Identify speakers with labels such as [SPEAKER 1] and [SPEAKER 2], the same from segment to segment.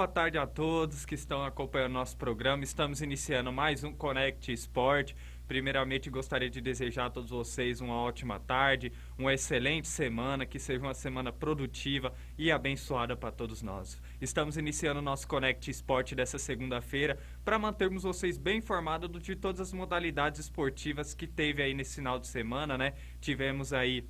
[SPEAKER 1] boa tarde a todos que estão acompanhando nosso programa. Estamos iniciando mais um Connect Sport. Primeiramente, gostaria de desejar a todos vocês uma ótima tarde, uma excelente semana, que seja uma semana produtiva e abençoada para todos nós. Estamos iniciando o nosso Connect Sport dessa segunda-feira para mantermos vocês bem informados de todas as modalidades esportivas que teve aí nesse final de semana, né? Tivemos aí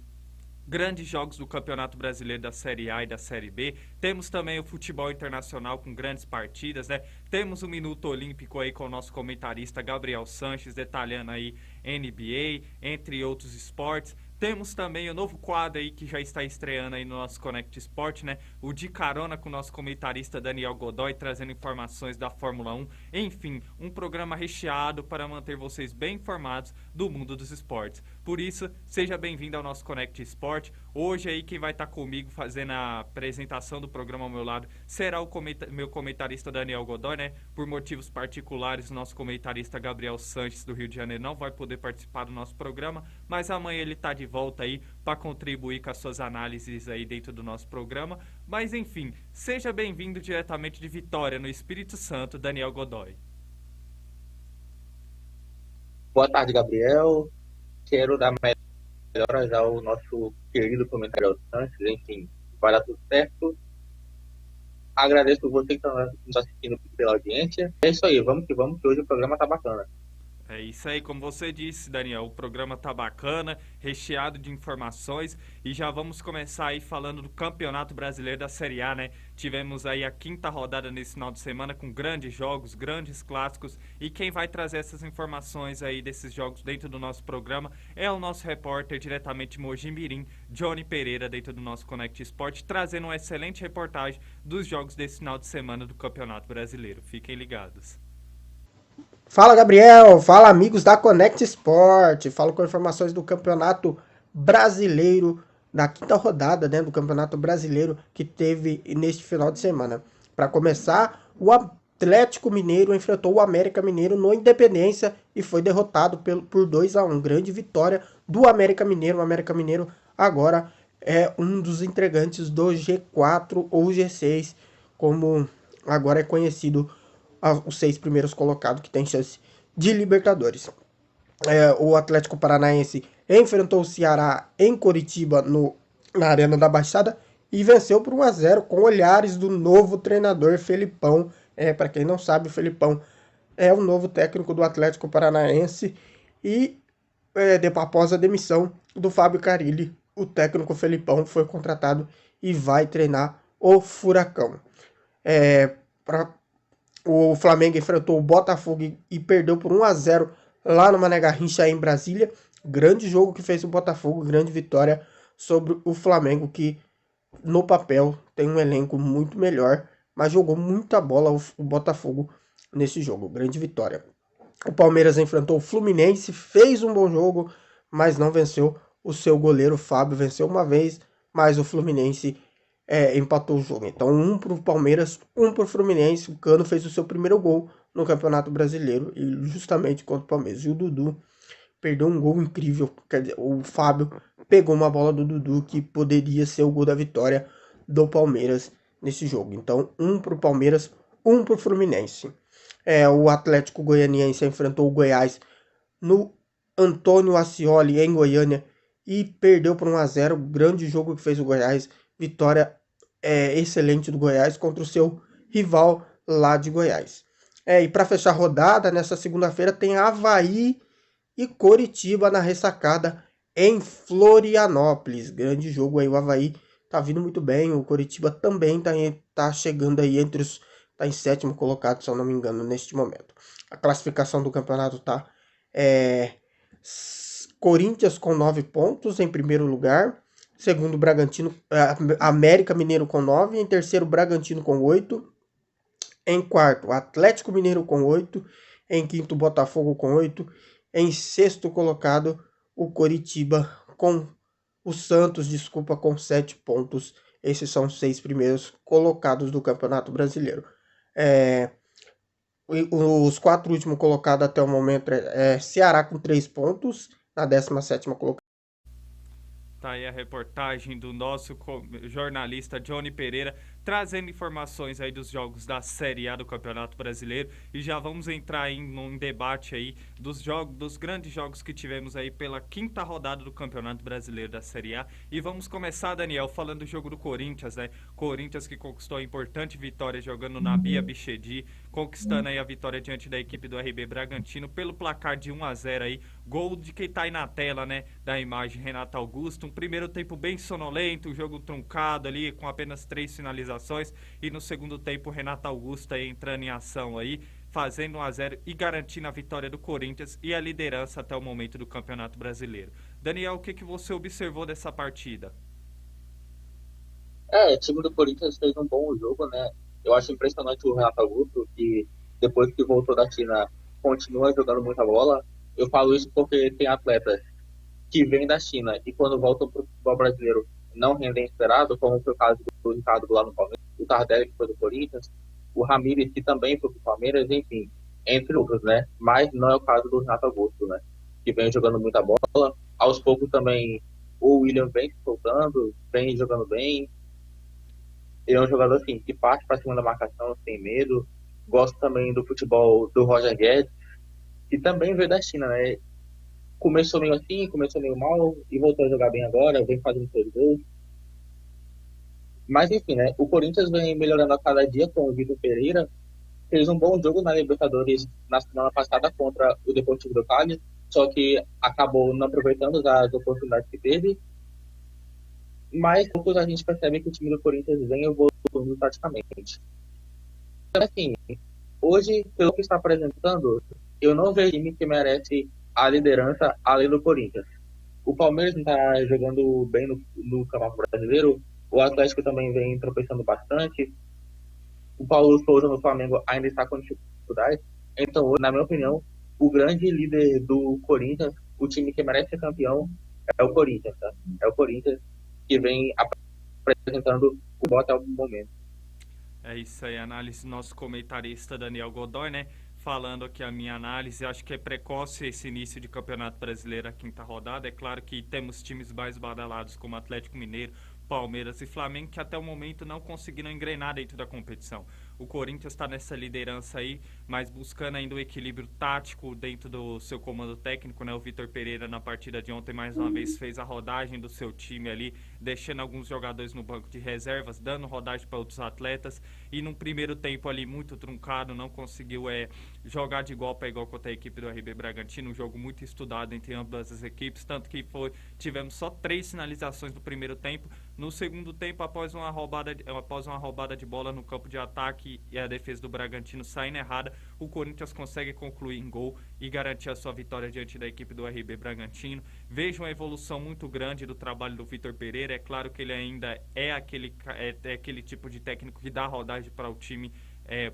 [SPEAKER 1] grandes jogos do Campeonato Brasileiro da Série A e da Série B. Temos também o futebol internacional com grandes partidas, né? Temos o Minuto Olímpico aí com o nosso comentarista Gabriel Sanches, detalhando aí NBA, entre outros esportes. Temos também o novo quadro aí que já está estreando aí no nosso Connect Sport, né? O De Carona com o nosso comentarista Daniel Godoy, trazendo informações da Fórmula 1. Enfim, um programa recheado para manter vocês bem informados do mundo dos esportes. Por isso, seja bem-vindo ao nosso Connect Sport. Hoje aí quem vai estar comigo fazendo a apresentação do programa ao meu lado será o meu comentarista Daniel Godoy, né? Por motivos particulares, o nosso comentarista Gabriel Sanches do Rio de Janeiro não vai poder participar do nosso programa, mas amanhã ele está de volta aí para contribuir com as suas análises aí dentro do nosso programa. Mas enfim, seja bem-vindo diretamente de Vitória, no Espírito Santo, Daniel Godoy.
[SPEAKER 2] Boa tarde, Gabriel. Quero dar melhoras ao nosso querido comentário Santos. Enfim, vai dar tudo certo. Agradeço você que está nos assistindo pela audiência. É isso aí, vamos que hoje o programa tá bacana.
[SPEAKER 1] É isso aí, como você disse, Daniel, o programa tá bacana, recheado de informações e já vamos começar aí falando do Campeonato Brasileiro da Série A, né? Tivemos aí a quinta rodada nesse final de semana com grandes jogos, grandes clássicos e quem vai trazer essas informações aí desses jogos dentro do nosso programa é o nosso repórter diretamente de Mogi Mirim, Johnny Pereira, dentro do nosso Connect Sport, trazendo uma excelente reportagem dos jogos desse final de semana do Campeonato Brasileiro. Fiquem ligados.
[SPEAKER 3] Fala, Gabriel, fala, amigos da Connect Sport, falo com informações do Campeonato Brasileiro, da quinta rodada, né, do Campeonato Brasileiro que teve neste final de semana. Para começar, o Atlético Mineiro enfrentou o América Mineiro no Independência e foi derrotado por 2-1, grande vitória do América Mineiro. O América Mineiro agora é um dos integrantes do G4 ou G6, como agora é conhecido os 6 primeiros colocados que tem chance de Libertadores. O Atlético Paranaense enfrentou o Ceará em Coritiba na Arena da Baixada e venceu por 1-0 com olhares do novo treinador Felipão. Para quem não sabe, o Felipão é o novo técnico do Atlético Paranaense e após a demissão do Fábio Carille, o técnico Felipão foi contratado e vai treinar o Furacão. O Flamengo enfrentou o Botafogo e perdeu por 1-0 lá no Mané Garrincha, em Brasília. Grande jogo que fez o Botafogo, grande vitória sobre o Flamengo, que no papel tem um elenco muito melhor, mas jogou muita bola o Botafogo nesse jogo. Grande vitória. O Palmeiras enfrentou o Fluminense, fez um bom jogo, mas não venceu. O seu goleiro Fábio venceu uma vez, mas o Fluminense empatou o jogo. Então, 1 pro Palmeiras, 1 pro Fluminense. O Cano fez o seu primeiro gol no Campeonato Brasileiro e justamente contra o Palmeiras. E o Dudu perdeu um gol incrível. Quer dizer, o Fábio pegou uma bola do Dudu que poderia ser o gol da vitória do Palmeiras nesse jogo. Então, 1 pro Palmeiras, 1 pro Fluminense. O Atlético Goianiense enfrentou o Goiás no Antônio Ascioli, em Goiânia, e perdeu por 1-0. Grande jogo que fez o Goiás. Vitória excelente do Goiás contra o seu rival lá de Goiás. E para fechar a rodada, nessa segunda-feira tem Avaí e Coritiba na ressacada em Florianópolis. Grande jogo aí, o Avaí tá vindo muito bem, o Coritiba também tá chegando aí tá em 7º colocado, se eu não me engano, neste momento. A classificação do campeonato tá Corinthians com 9 pontos em primeiro lugar, segundo Bragantino, América Mineiro com 9, em terceiro Bragantino com 8, em quarto Atlético Mineiro com 8, em quinto Botafogo com 8, em sexto colocado o Coritiba com o Santos, com 7 pontos. Esses são os 6 primeiros colocados do Campeonato Brasileiro. Os 4 últimos colocados até o momento Ceará com 3 pontos, na 17ª colocação.
[SPEAKER 1] Está aí a reportagem do nosso jornalista Johnny Pereira, trazendo informações aí dos jogos da Série A do Campeonato Brasileiro. E já vamos entrar em um debate aí dos grandes jogos que tivemos aí pela quinta rodada do Campeonato Brasileiro da Série A. E vamos começar, Daniel, falando do jogo do Corinthians, né? Corinthians que conquistou a importante vitória jogando na Bia Bichedi, conquistando aí a vitória diante da equipe do RB Bragantino pelo placar de 1-0 aí. Gol de quem tá aí na tela, né? Da imagem, Renato Augusto. Um primeiro tempo bem sonolento, um jogo truncado ali, com apenas 3 finalizações. E no segundo tempo, Renato Augusto aí entrando em ação aí, fazendo 1-0 e garantindo a vitória do Corinthians e a liderança até o momento do Campeonato Brasileiro. Daniel, o que você observou dessa partida?
[SPEAKER 2] O time do Corinthians fez um bom jogo, né? Eu acho impressionante o Renato Augusto, que depois que voltou da China, continua jogando muita bola. Eu falo isso porque tem atletas que vêm da China e quando voltam para o futebol brasileiro não rendem esperado, como foi o caso do Ricardo lá no Palmeiras, o Tardelli, que foi do Corinthians, o Ramírez, que também foi do Palmeiras, enfim, entre outros, né? Mas não é o caso do Renato Augusto, né? Que vem jogando muita bola. Aos poucos também o William vem se soltando, vem jogando bem. Ele é um jogador assim, que parte para cima da marcação sem medo. Gosto também do futebol do Roger Guedes, que também veio da China, né? Começou meio assim, começou meio mal e voltou a jogar bem agora, vem fazendo seus gols. Mas enfim, né? O Corinthians vem melhorando a cada dia com o Vitor Pereira. Fez um bom jogo na Libertadores na semana passada contra o Deportivo do Cali, só que acabou não aproveitando as oportunidades que teve. Mas poucos a gente percebe que o time do Corinthians vem evoluindo taticamente. Então, assim, hoje, pelo que está apresentando, eu não vejo time que merece a liderança além do Corinthians. O Palmeiras não está jogando bem no Campeonato Brasileiro, o Atlético também vem tropeçando bastante, o Paulo Souza no Flamengo ainda está com dificuldade. Então, na minha opinião, o grande líder do Corinthians, o time que merece ser campeão, é o Corinthians, tá? É o Corinthians que vem apresentando o bom até o momento.
[SPEAKER 1] É isso aí, análise do nosso comentarista Daniel Godoy, né? Falando aqui a minha análise, acho que é precoce esse início de Campeonato Brasileiro, a quinta rodada. É claro que temos times mais badalados como Atlético Mineiro, Palmeiras e Flamengo, que até o momento não conseguiram engrenar dentro da competição. O Corinthians está nessa liderança aí, mas buscando ainda o equilíbrio tático dentro do seu comando técnico, né? O Vitor Pereira na partida de ontem mais uma vez fez a rodagem do seu time ali, deixando alguns jogadores no banco de reservas, dando rodagem para outros atletas e num primeiro tempo ali muito truncado, não conseguiu jogar de igual para igual contra a equipe do RB Bragantino, um jogo muito estudado entre ambas as equipes, tanto que tivemos só 3 finalizações no primeiro tempo. No segundo tempo, após uma roubada de bola no campo de ataque e a defesa do Bragantino saindo errada, o Corinthians consegue concluir em gol e garantir a sua vitória diante da equipe do RB Bragantino. Vejo uma evolução muito grande do trabalho do Vitor Pereira. É claro que ele ainda é aquele tipo de técnico que dá rodagem para o time,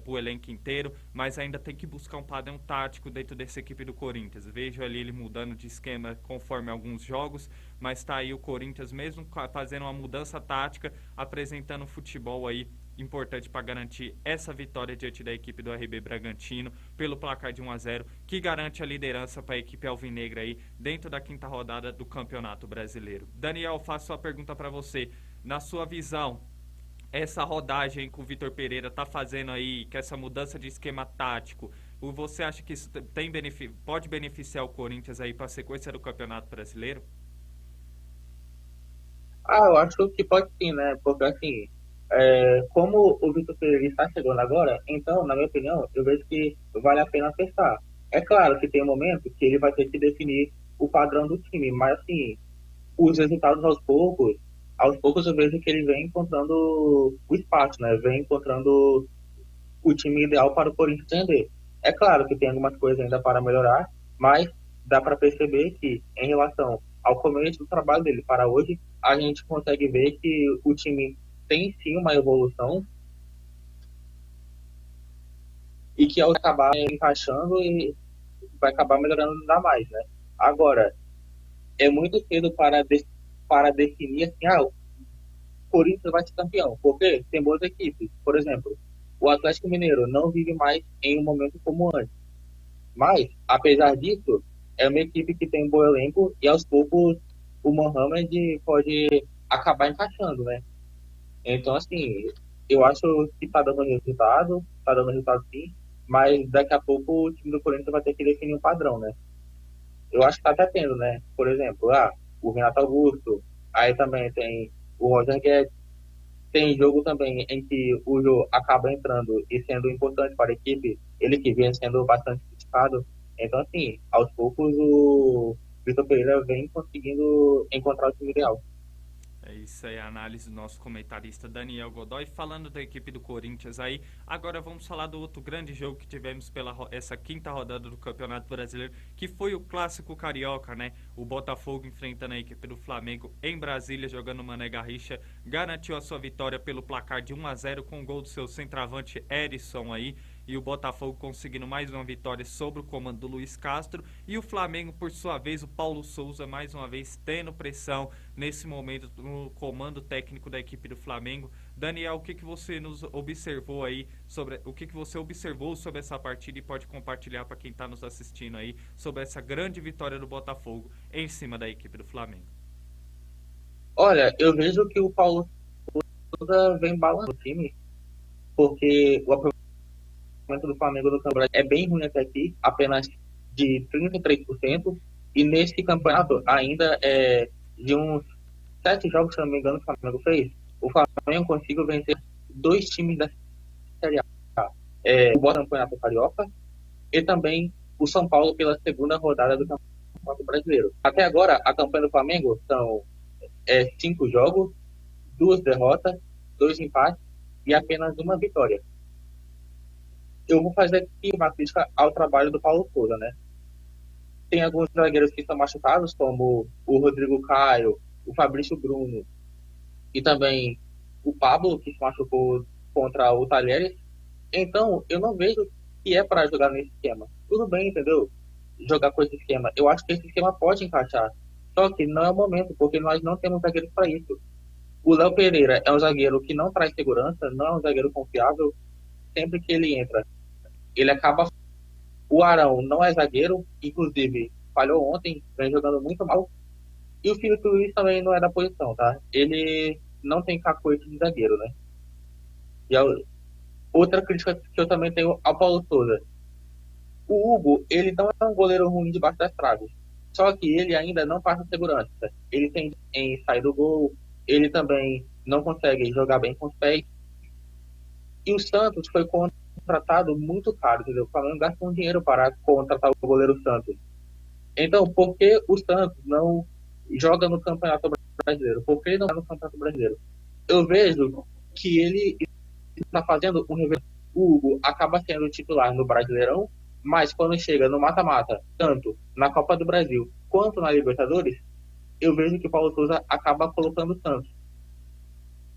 [SPEAKER 1] para o elenco inteiro, mas ainda tem que buscar um padrão tático dentro dessa equipe do Corinthians. Vejo ali ele mudando de esquema conforme alguns jogos, mas está aí o Corinthians mesmo fazendo uma mudança tática, apresentando futebol aí importante para garantir essa vitória diante da equipe do RB Bragantino pelo placar de 1-0, que garante a liderança para a equipe alvinegra aí dentro da quinta rodada do Campeonato Brasileiro. Daniel, faço a pergunta para você. Na sua visão, essa rodagem que o Vitor Pereira está fazendo aí, que essa mudança de esquema tático, você acha que isso pode beneficiar o Corinthians aí para a sequência do Campeonato Brasileiro?
[SPEAKER 2] Eu acho que pode sim, né? Porque assim, como o Vitor Pereira está chegando agora, então, na minha opinião, eu vejo que vale a pena testar. É claro que tem um momento que ele vai ter que definir o padrão do time, mas assim, os resultados aos poucos eu vejo que ele vem encontrando o espaço, né? Vem encontrando o time ideal para o Corinthians render. É claro que tem algumas coisas ainda para melhorar, mas dá para perceber que, em relação ao começo do trabalho dele para hoje, a gente consegue ver que o time tem sim uma evolução e que ao acabar encaixando e vai acabar melhorando ainda mais, né? Agora, é muito cedo para definir assim, o Corinthians vai ser campeão, porque tem boas equipes. Por exemplo, o Atlético Mineiro não vive mais em um momento como antes. Mas, apesar disso, é uma equipe que tem um bom elenco e aos poucos o Mohamed pode acabar encaixando, né? Então, assim, eu acho que tá dando resultado sim, mas daqui a pouco o time do Corinthians vai ter que definir um padrão, né? Eu acho que tá até tendo, né? Por exemplo, o Renato Augusto, aí também tem o Roger Guedes, tem jogo também em que o Jô acaba entrando e sendo importante para a equipe, ele que vem sendo bastante criticado. Então, assim, aos poucos o Vitor Pereira vem conseguindo encontrar o time ideal.
[SPEAKER 1] É isso aí, a análise do nosso comentarista Daniel Godoy. Falando da equipe do Corinthians aí, agora vamos falar do outro grande jogo que tivemos pela essa quinta rodada do Campeonato Brasileiro, que foi o Clássico Carioca, né? O Botafogo enfrentando a equipe do Flamengo em Brasília, jogando Mané Garrincha, garantiu a sua vitória pelo placar de 1-0 com o gol do seu centroavante Erisson aí, e o Botafogo conseguindo mais uma vitória sobre o comando do Luiz Castro, e o Flamengo, por sua vez, o Paulo Souza, mais uma vez, tendo pressão nesse momento no comando técnico da equipe do Flamengo. Daniel, o que você nos observou aí, o que você observou sobre essa partida e pode compartilhar para quem está nos assistindo aí, sobre essa grande vitória do Botafogo em cima da equipe do Flamengo?
[SPEAKER 2] Olha, eu vejo que o Paulo Souza vem balançando o time, porque o aproveitamento do Flamengo no campeonato é bem ruim até aqui, apenas de 33%, e nesse campeonato ainda é de uns 7 jogos, se não me engano, que o Flamengo fez, o Flamengo conseguiu vencer 2 times da Série A. O Campeonato Carioca e também o São Paulo pela segunda rodada do Campeonato Brasileiro. Até agora, a campanha do Flamengo são 5 jogos, 2 derrotas, 2 empates e apenas uma vitória. Eu vou fazer aqui uma crítica ao trabalho do Paulo Souza, né? Tem alguns zagueiros que estão machucados, como o Rodrigo Caio, o Fabrício Bruno e também o Pablo, que se machucou contra o Talheres. Então, eu não vejo que é para jogar nesse esquema. Tudo bem, entendeu? Jogar com esse esquema. Eu acho que esse esquema pode encaixar. Só que não é o momento, porque nós não temos zagueiros para isso. O Léo Pereira é um zagueiro que não traz segurança, não é um zagueiro confiável. Sempre que ele entra, ele acaba. O Arão não é zagueiro, inclusive falhou ontem, vem jogando muito mal. E o Filipe Luiz também não é da posição, tá? Ele não tem cacoete de zagueiro, né? E outra crítica que eu também tenho ao Paulo Souza. O Hugo, ele não é um goleiro ruim debaixo das traves. Só que ele ainda não passa segurança. Ele tem em sair do gol, ele também não consegue jogar bem com os pés. E o Santos foi contratado muito caro, entendeu? O Flamengo gastou um dinheiro para contratar o goleiro Santos. Então, por que o Santos não joga no Campeonato Brasileiro? Por que ele não joga no Campeonato Brasileiro? Eu vejo que ele está fazendo um revezamento. O Hugo acaba sendo titular no Brasileirão, mas quando chega no mata-mata, tanto na Copa do Brasil quanto na Libertadores, eu vejo que o Paulo Souza acaba colocando o Santos.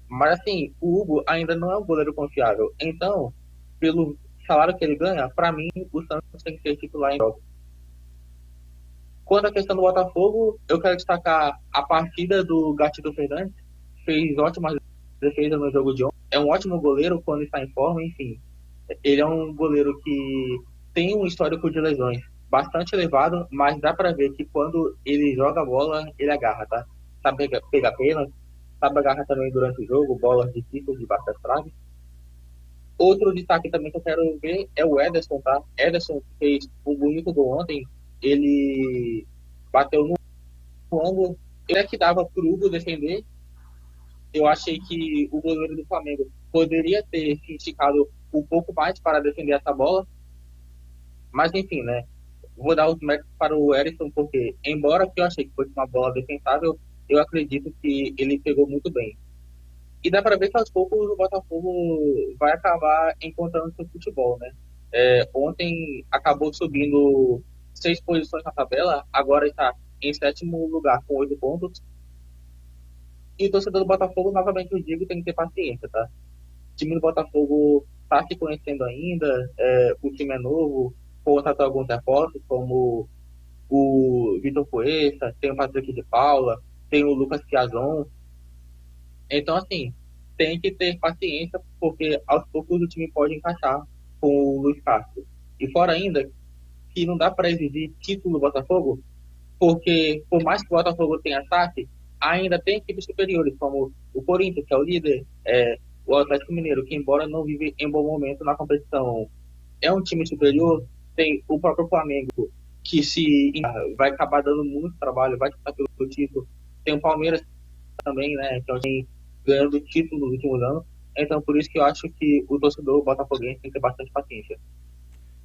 [SPEAKER 2] Mas assim, o Hugo ainda não é um goleiro confiável. Então, pelo salário que ele ganha, para mim, o Santos tem que ser titular em jogos. Quanto à questão do Botafogo, eu quero destacar a partida do Gatito Fernandes. Fez ótimas defesas no jogo de ontem. É um ótimo goleiro quando está em forma, enfim. Ele é um goleiro que tem um histórico de lesões bastante elevado, mas dá para ver que quando ele joga a bola, ele agarra, tá? Sabe pegar pênalti, sabe agarrar também durante o jogo, bolas difíceis de das traves. Outro destaque também que eu quero ver é o Ederson, tá? Ederson fez um bonito gol ontem, ele bateu no ângulo, ele é que dava pro Hugo defender. Eu achei que o goleiro do Flamengo poderia ter se esticado um pouco mais para defender essa bola, mas enfim, né? Vou dar os méritos para o Erisson, porque, embora que eu achei que fosse uma bola defensável, eu acredito que ele pegou muito bem. E dá para ver que aos poucos o Botafogo vai acabar encontrando seu futebol, né? Ontem acabou subindo 6 posições na tabela, agora está em sétimo lugar com 8 pontos. E o torcedor do Botafogo, novamente eu digo, tem que ter paciência, tá? O time do Botafogo está se conhecendo ainda, o time é novo, contratou alguns reforços, como o Vitor Cuesta, tem o Patrick de Paula, tem o Lucas Piazon. Então, assim, tem que ter paciência, porque aos poucos o time pode encaixar com o Luiz Castro. E fora ainda, que não dá para exigir título do Botafogo, porque por mais que o Botafogo tenha ataque, ainda tem equipes superiores, como o Corinthians, que é o líder, o Atlético Mineiro, que embora não vive em bom momento na competição, é um time superior, tem o próprio Flamengo, que se vai acabar dando muito trabalho, vai disputar pelo título, tem o Palmeiras também, né, que é um time ganhando título nos últimos anos, então por isso que eu acho que o torcedor botafoguense tem que ter bastante paciência.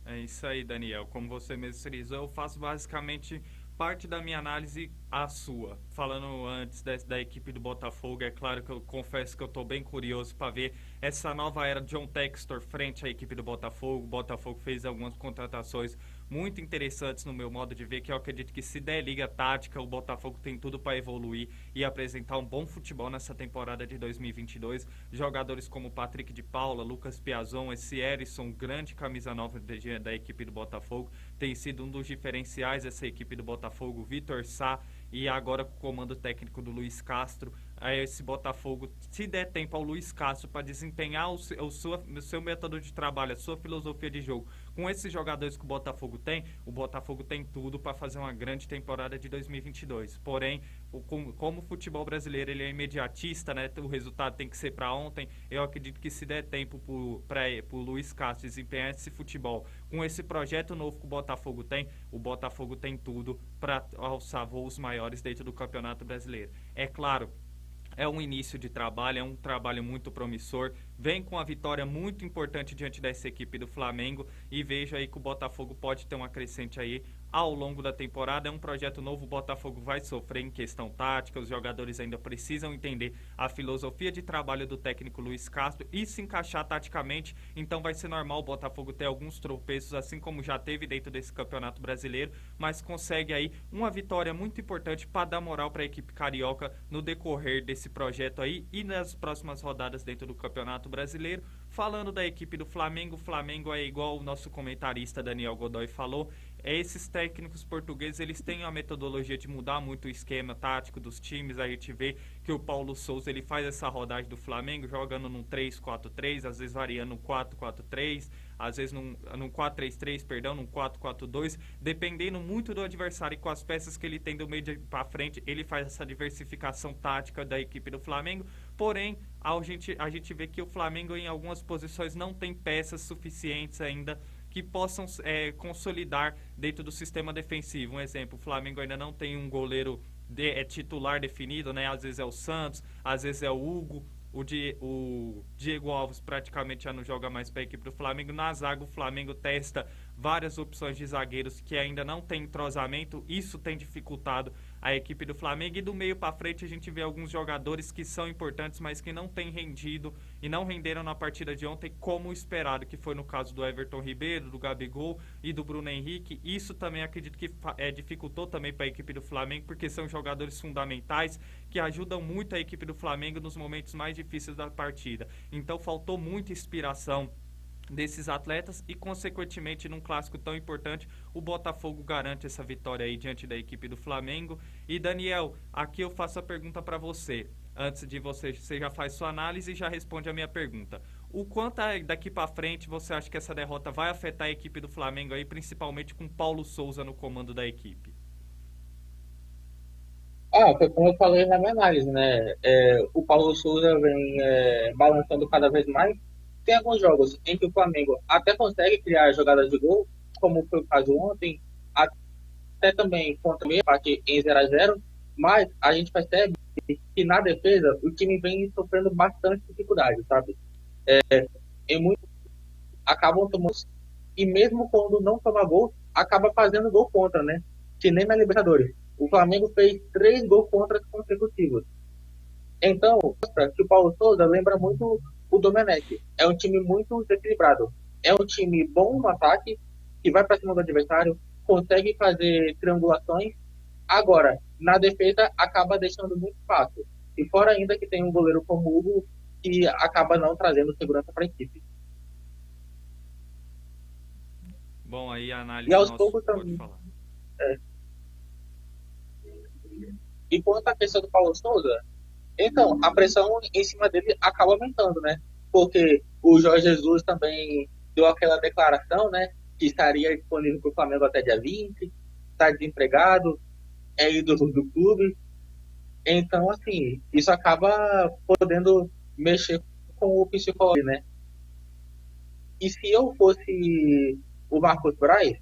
[SPEAKER 1] É isso aí, Daniel. Como você mesmo frisou, eu faço basicamente parte da minha análise a sua. Falando antes da equipe do Botafogo, é claro que eu confesso que eu estou bem curioso para ver essa nova era de John Textor frente à equipe do Botafogo. O Botafogo fez algumas contratações muito interessantes no meu modo de ver, que eu acredito que se der liga tática, o Botafogo tem tudo para evoluir e apresentar um bom futebol nessa temporada de 2022. Jogadores como Patrick de Paula, Lucas Piazon, esse Erisson, grande camisa nova da equipe do Botafogo, tem sido um dos diferenciais dessa equipe do Botafogo. Vitor Sá e agora com o comando técnico do Luiz Castro, esse Botafogo, se der tempo ao Luiz Castro para desempenhar o seu método de trabalho, a sua filosofia de jogo, com esses jogadores que o Botafogo tem tudo para fazer uma grande temporada de 2022. Porém, como o futebol brasileiro ele é imediatista, né, o resultado tem que ser para ontem, eu acredito que se der tempo para o Luiz Castro desempenhar esse futebol, com esse projeto novo que o Botafogo tem tudo para alçar voos maiores dentro do Campeonato Brasileiro. É claro, é um início de trabalho, é um trabalho muito promissor, vem com a vitória muito importante diante dessa equipe do Flamengo e vejo aí que o Botafogo pode ter uma crescente aí ao longo da temporada. É um projeto novo, o Botafogo vai sofrer em questão tática, os jogadores ainda precisam entender a filosofia de trabalho do técnico Luiz Castro e se encaixar taticamente, então vai ser normal o Botafogo ter alguns tropeços, assim como já teve dentro desse Campeonato Brasileiro, mas consegue aí uma vitória muito importante para dar moral para a equipe carioca no decorrer desse projeto aí e nas próximas rodadas dentro do Campeonato Brasileiro. Falando da equipe do Flamengo, o Flamengo é igual o nosso comentarista Daniel Godoy falou, esses técnicos portugueses, eles têm a metodologia de mudar muito o esquema tático dos times. A gente vê que o Paulo Souza, ele faz essa rodagem do Flamengo, jogando num 3-4-3, às vezes variando num 4-4-3, às vezes num 4-3-3, perdão, num 4-4-2, dependendo muito do adversário e com as peças que ele tem do meio para frente, ele faz essa diversificação tática da equipe do Flamengo. Porém, a gente vê que o Flamengo em algumas posições não tem peças suficientes ainda que possam consolidar dentro do sistema defensivo. Um exemplo, o Flamengo ainda não tem um goleiro titular definido, né? Às vezes é o Santos, às vezes é o Hugo, o Diego Alves praticamente já não joga mais para a equipe do Flamengo. Na zaga, o Flamengo testa várias opções de zagueiros que ainda não tem entrosamento, isso tem dificultado a equipe do Flamengo. E do meio para frente a gente vê alguns jogadores que são importantes, mas que não têm rendido e não renderam na partida de ontem como esperado, que foi no caso do Everton Ribeiro, do Gabigol e do Bruno Henrique. Isso também acredito que dificultou também para a equipe do Flamengo, porque são jogadores fundamentais que ajudam muito a equipe do Flamengo nos momentos mais difíceis da partida. Então faltou muita inspiração desses atletas e, consequentemente, num clássico tão importante, o Botafogo garante essa vitória aí diante da equipe do Flamengo. E, Daniel, aqui eu faço a pergunta para você. Antes de você já faz sua análise e já responde a minha pergunta. O quanto daqui para frente você acha que essa derrota vai afetar a equipe do Flamengo aí, principalmente com Paulo Souza no comando da equipe?
[SPEAKER 2] Foi como eu falei na minha análise, né? O Paulo Souza vem balançando cada vez mais. Tem alguns jogos em que o Flamengo até consegue criar jogadas de gol, como foi o caso ontem, até também contra o empate em 0-0, mas a gente percebe que na defesa o time vem sofrendo bastante dificuldade, sabe? Em muitos acabam tomando, e mesmo quando não toma gol, acaba fazendo gol contra, né? Que nem na Libertadores. O Flamengo fez 3 gols contra consecutivos. Então, mostra que o Paulo Souza lembra muito o Domenech. É um time muito desequilibrado. É um time bom no ataque, que vai para cima do adversário, consegue fazer triangulações. Agora, na defesa, acaba deixando muito fácil. E fora ainda que tem um goleiro como o Hugo, que acaba não trazendo segurança para a equipe.
[SPEAKER 1] Bom, aí a análise
[SPEAKER 2] E aos
[SPEAKER 1] nossa,
[SPEAKER 2] poucos
[SPEAKER 1] pode
[SPEAKER 2] também.
[SPEAKER 1] falar.
[SPEAKER 2] E quanto à questão do Paulo Souza, então, a pressão em cima dele acaba aumentando, né? Porque o Jorge Jesus também deu aquela declaração, né? Que estaria disponível para o Flamengo até dia 20, está desempregado. é ídolo do clube. Então, assim, isso acaba podendo mexer com o psicológico, né? E se eu fosse o Marcos Braz,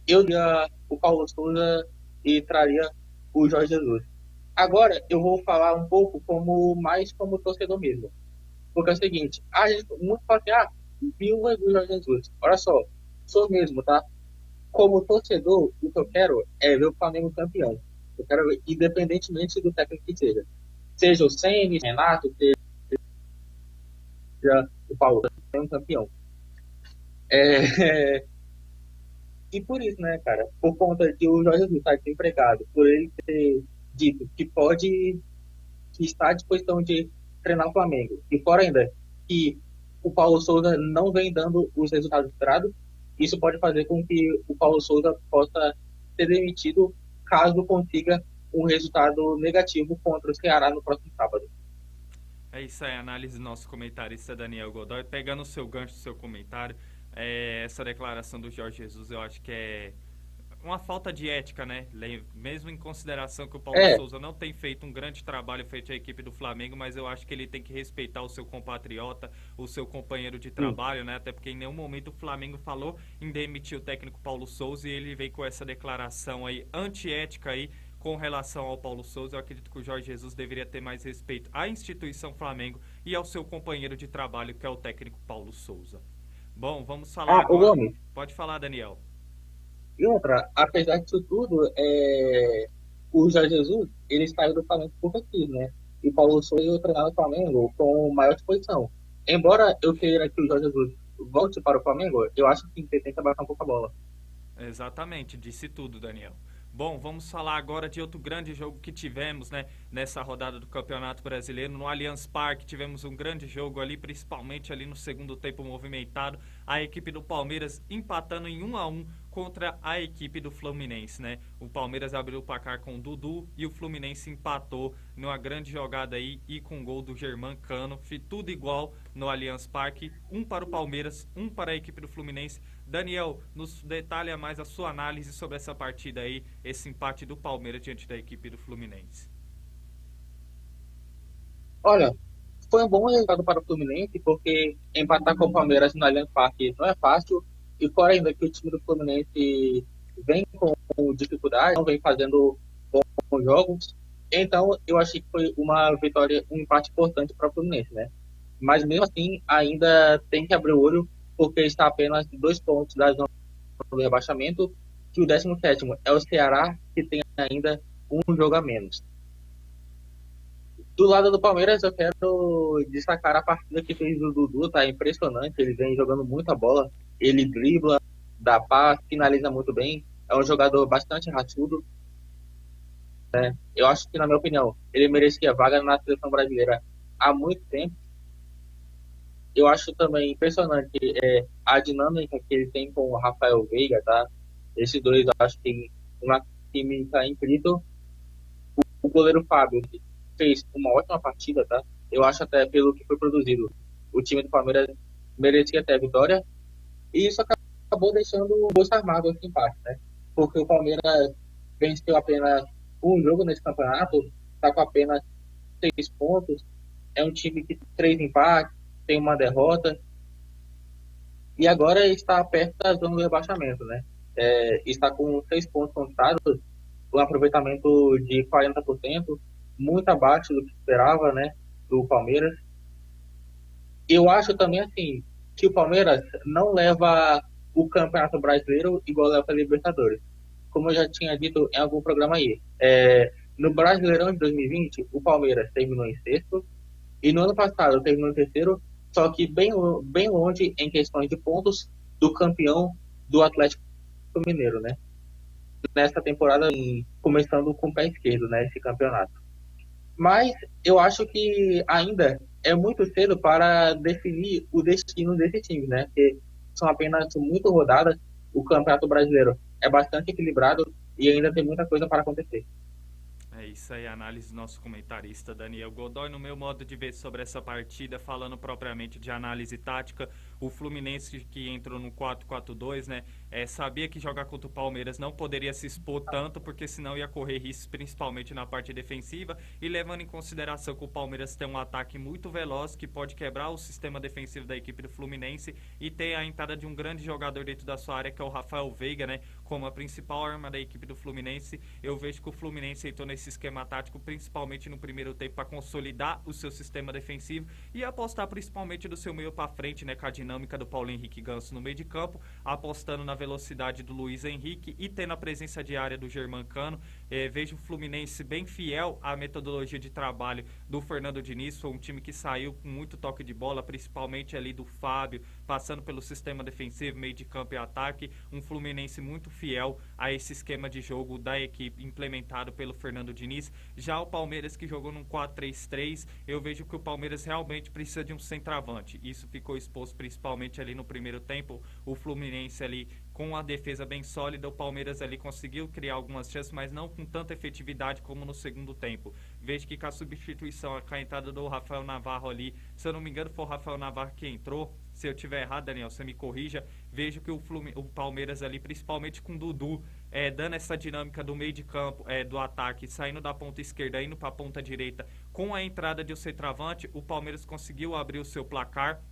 [SPEAKER 2] eu ia o Paulo Souza e traria o Jorge Jesus. Agora, eu vou falar um pouco mais como torcedor mesmo. Porque é o seguinte, a gente muito fala assim, viúva do Jorge Jesus. Olha só, sou mesmo, tá? Como torcedor, o que eu quero é ver o Flamengo campeão. Eu quero ver, independentemente do técnico que seja. Seja o Ceni, Renato, seja o Paulo, campeão. É, e por isso, né, cara, por conta de o Jorge Jesus estar desempregado, por ele ter dito que está à disposição de treinar o Flamengo, e fora ainda que o Paulo Souza não vem dando os resultados esperados, isso pode fazer com que o Paulo Souza possa ser demitido caso consiga um resultado negativo contra o Ceará no próximo sábado.
[SPEAKER 1] É isso aí, análise do nosso comentarista Daniel Godoy. Pegando o seu gancho, o seu comentário, essa declaração do Jorge Jesus eu acho que é uma falta de ética, né? Mesmo em consideração que o Paulo Souza não tem feito um grande trabalho feito a equipe do Flamengo, mas eu acho que ele tem que respeitar o seu compatriota, o seu companheiro de trabalho, né? Até porque em nenhum momento o Flamengo falou em demitir o técnico Paulo Souza e ele veio com essa declaração aí antiética aí com relação ao Paulo Souza. Eu acredito que o Jorge Jesus deveria ter mais respeito à instituição Flamengo e ao seu companheiro de trabalho, que é o técnico Paulo Souza. Bom, vamos falar agora. Pode falar, Daniel.
[SPEAKER 2] E outra, apesar disso tudo, o Jorge Jesus, ele saiu do Flamengo porque quis, né? E Paulo Souza treinar o Flamengo com maior disposição. Embora eu queira que o Jorge Jesus volte para o Flamengo, eu acho que ele tem que abaixar um pouco a bola.
[SPEAKER 1] Exatamente, disse tudo, Daniel. Bom, vamos falar agora de outro grande jogo que tivemos, né, nessa rodada do Campeonato Brasileiro. No Allianz Parque tivemos um grande jogo ali, principalmente ali no segundo tempo movimentado. A equipe do Palmeiras empatando em 1-1 contra a equipe do Fluminense, né? O Palmeiras abriu o placar com o Dudu e o Fluminense empatou numa grande jogada aí e com o gol do Germancano. Tudo igual no Allianz Parque, um para o Palmeiras, um para a equipe do Fluminense. Daniel, nos detalha mais a sua análise sobre essa partida aí, esse empate do Palmeiras diante da equipe do Fluminense.
[SPEAKER 2] Olha, foi um bom resultado para o Fluminense, porque empatar com o Palmeiras no Allianz Parque não é fácil, e fora ainda que o time do Fluminense vem com dificuldade, não vem fazendo bons jogos, então eu achei que foi uma vitória, um empate importante para o Fluminense, né? Mas mesmo assim, ainda tem que abrir o olho, porque está apenas 2 pontos da zona do rebaixamento, que o 17º é o Ceará, que tem ainda um jogo a menos. Do lado do Palmeiras, eu quero destacar a partida que fez o Dudu, tá impressionante, ele vem jogando muita bola, ele dribla, dá passe, finaliza muito bem, é um jogador bastante raçudo, né? Eu acho que, na minha opinião, ele merecia vaga na seleção brasileira há muito tempo. Eu acho também impressionante a dinâmica que ele tem com o Rafael Veiga, tá? Esses dois, eu acho que tem uma química incrível. O goleiro Fábio fez uma ótima partida, tá? Eu acho até pelo que foi produzido, o time do Palmeiras merecia até a vitória. E isso acabou deixando o gosto armado esse empate, né? Porque o Palmeiras venceu apenas um jogo nesse campeonato, está com apenas 6 pontos. É um time que tem 3 empates, tem uma derrota. E agora está perto da zona do rebaixamento, né? Está com 6 pontos contados, um aproveitamento de 40%, muito abaixo do que esperava, né, do Palmeiras. Eu acho também, assim, que o Palmeiras não leva o Campeonato Brasileiro igual leva a Libertadores. Como eu já tinha dito em algum programa aí, no Brasileirão de 2020, o Palmeiras terminou em sexto, e no ano passado terminou em terceiro, só que bem longe em questões de pontos do campeão do Atlético Mineiro, né? Nessa temporada, começando com o pé esquerdo, né, esse campeonato. Mas eu acho que ainda é muito cedo para definir o destino desse time, né? Porque são apenas muito rodadas, o Campeonato Brasileiro é bastante equilibrado e ainda tem muita coisa para acontecer.
[SPEAKER 1] É É isso aí, a análise do nosso comentarista Daniel Godoy. No meu modo de ver sobre essa partida, falando propriamente de análise tática, o Fluminense que entrou no 4-4-2, né, sabia que jogar contra o Palmeiras não poderia se expor tanto, porque senão ia correr riscos, principalmente na parte defensiva, e levando em consideração que o Palmeiras tem um ataque muito veloz, que pode quebrar o sistema defensivo da equipe do Fluminense, e tem a entrada de um grande jogador dentro da sua área, que é o Rafael Veiga, né, como a principal arma da equipe do Fluminense. Eu vejo que o Fluminense entrou nesse esquema tático, principalmente no primeiro tempo, para consolidar o seu sistema defensivo e apostar principalmente do seu meio para frente, né, com a dinâmica do Paulo Henrique Ganso no meio de campo, apostando na velocidade do Luiz Henrique e tendo a presença diária do Germancano. Vejo o Fluminense bem fiel à metodologia de trabalho do Fernando Diniz. Foi um time que saiu com muito toque de bola, principalmente ali do Fábio, passando pelo sistema defensivo, meio de campo e ataque. Um Fluminense muito fiel a esse esquema de jogo da equipe implementado pelo Fernando Diniz. Já o Palmeiras, que jogou num 4-3-3, eu vejo que o Palmeiras realmente precisa de um centroavante. Isso ficou exposto principalmente ali no primeiro tempo. O Fluminense ali com a defesa bem sólida, o Palmeiras ali conseguiu criar algumas chances, mas não com tanta efetividade como no segundo tempo. Vejo que com a substituição, com a entrada do Rafael Navarro ali, se eu não me engano foi o Rafael Navarro que entrou, se eu tiver errado, Daniel, você me corrija. Vejo que o Palmeiras ali, principalmente com o Dudu, dando essa dinâmica do meio de campo, do ataque, saindo da ponta esquerda, indo para a ponta direita, com a entrada de um centroavante, o Palmeiras conseguiu abrir o seu placar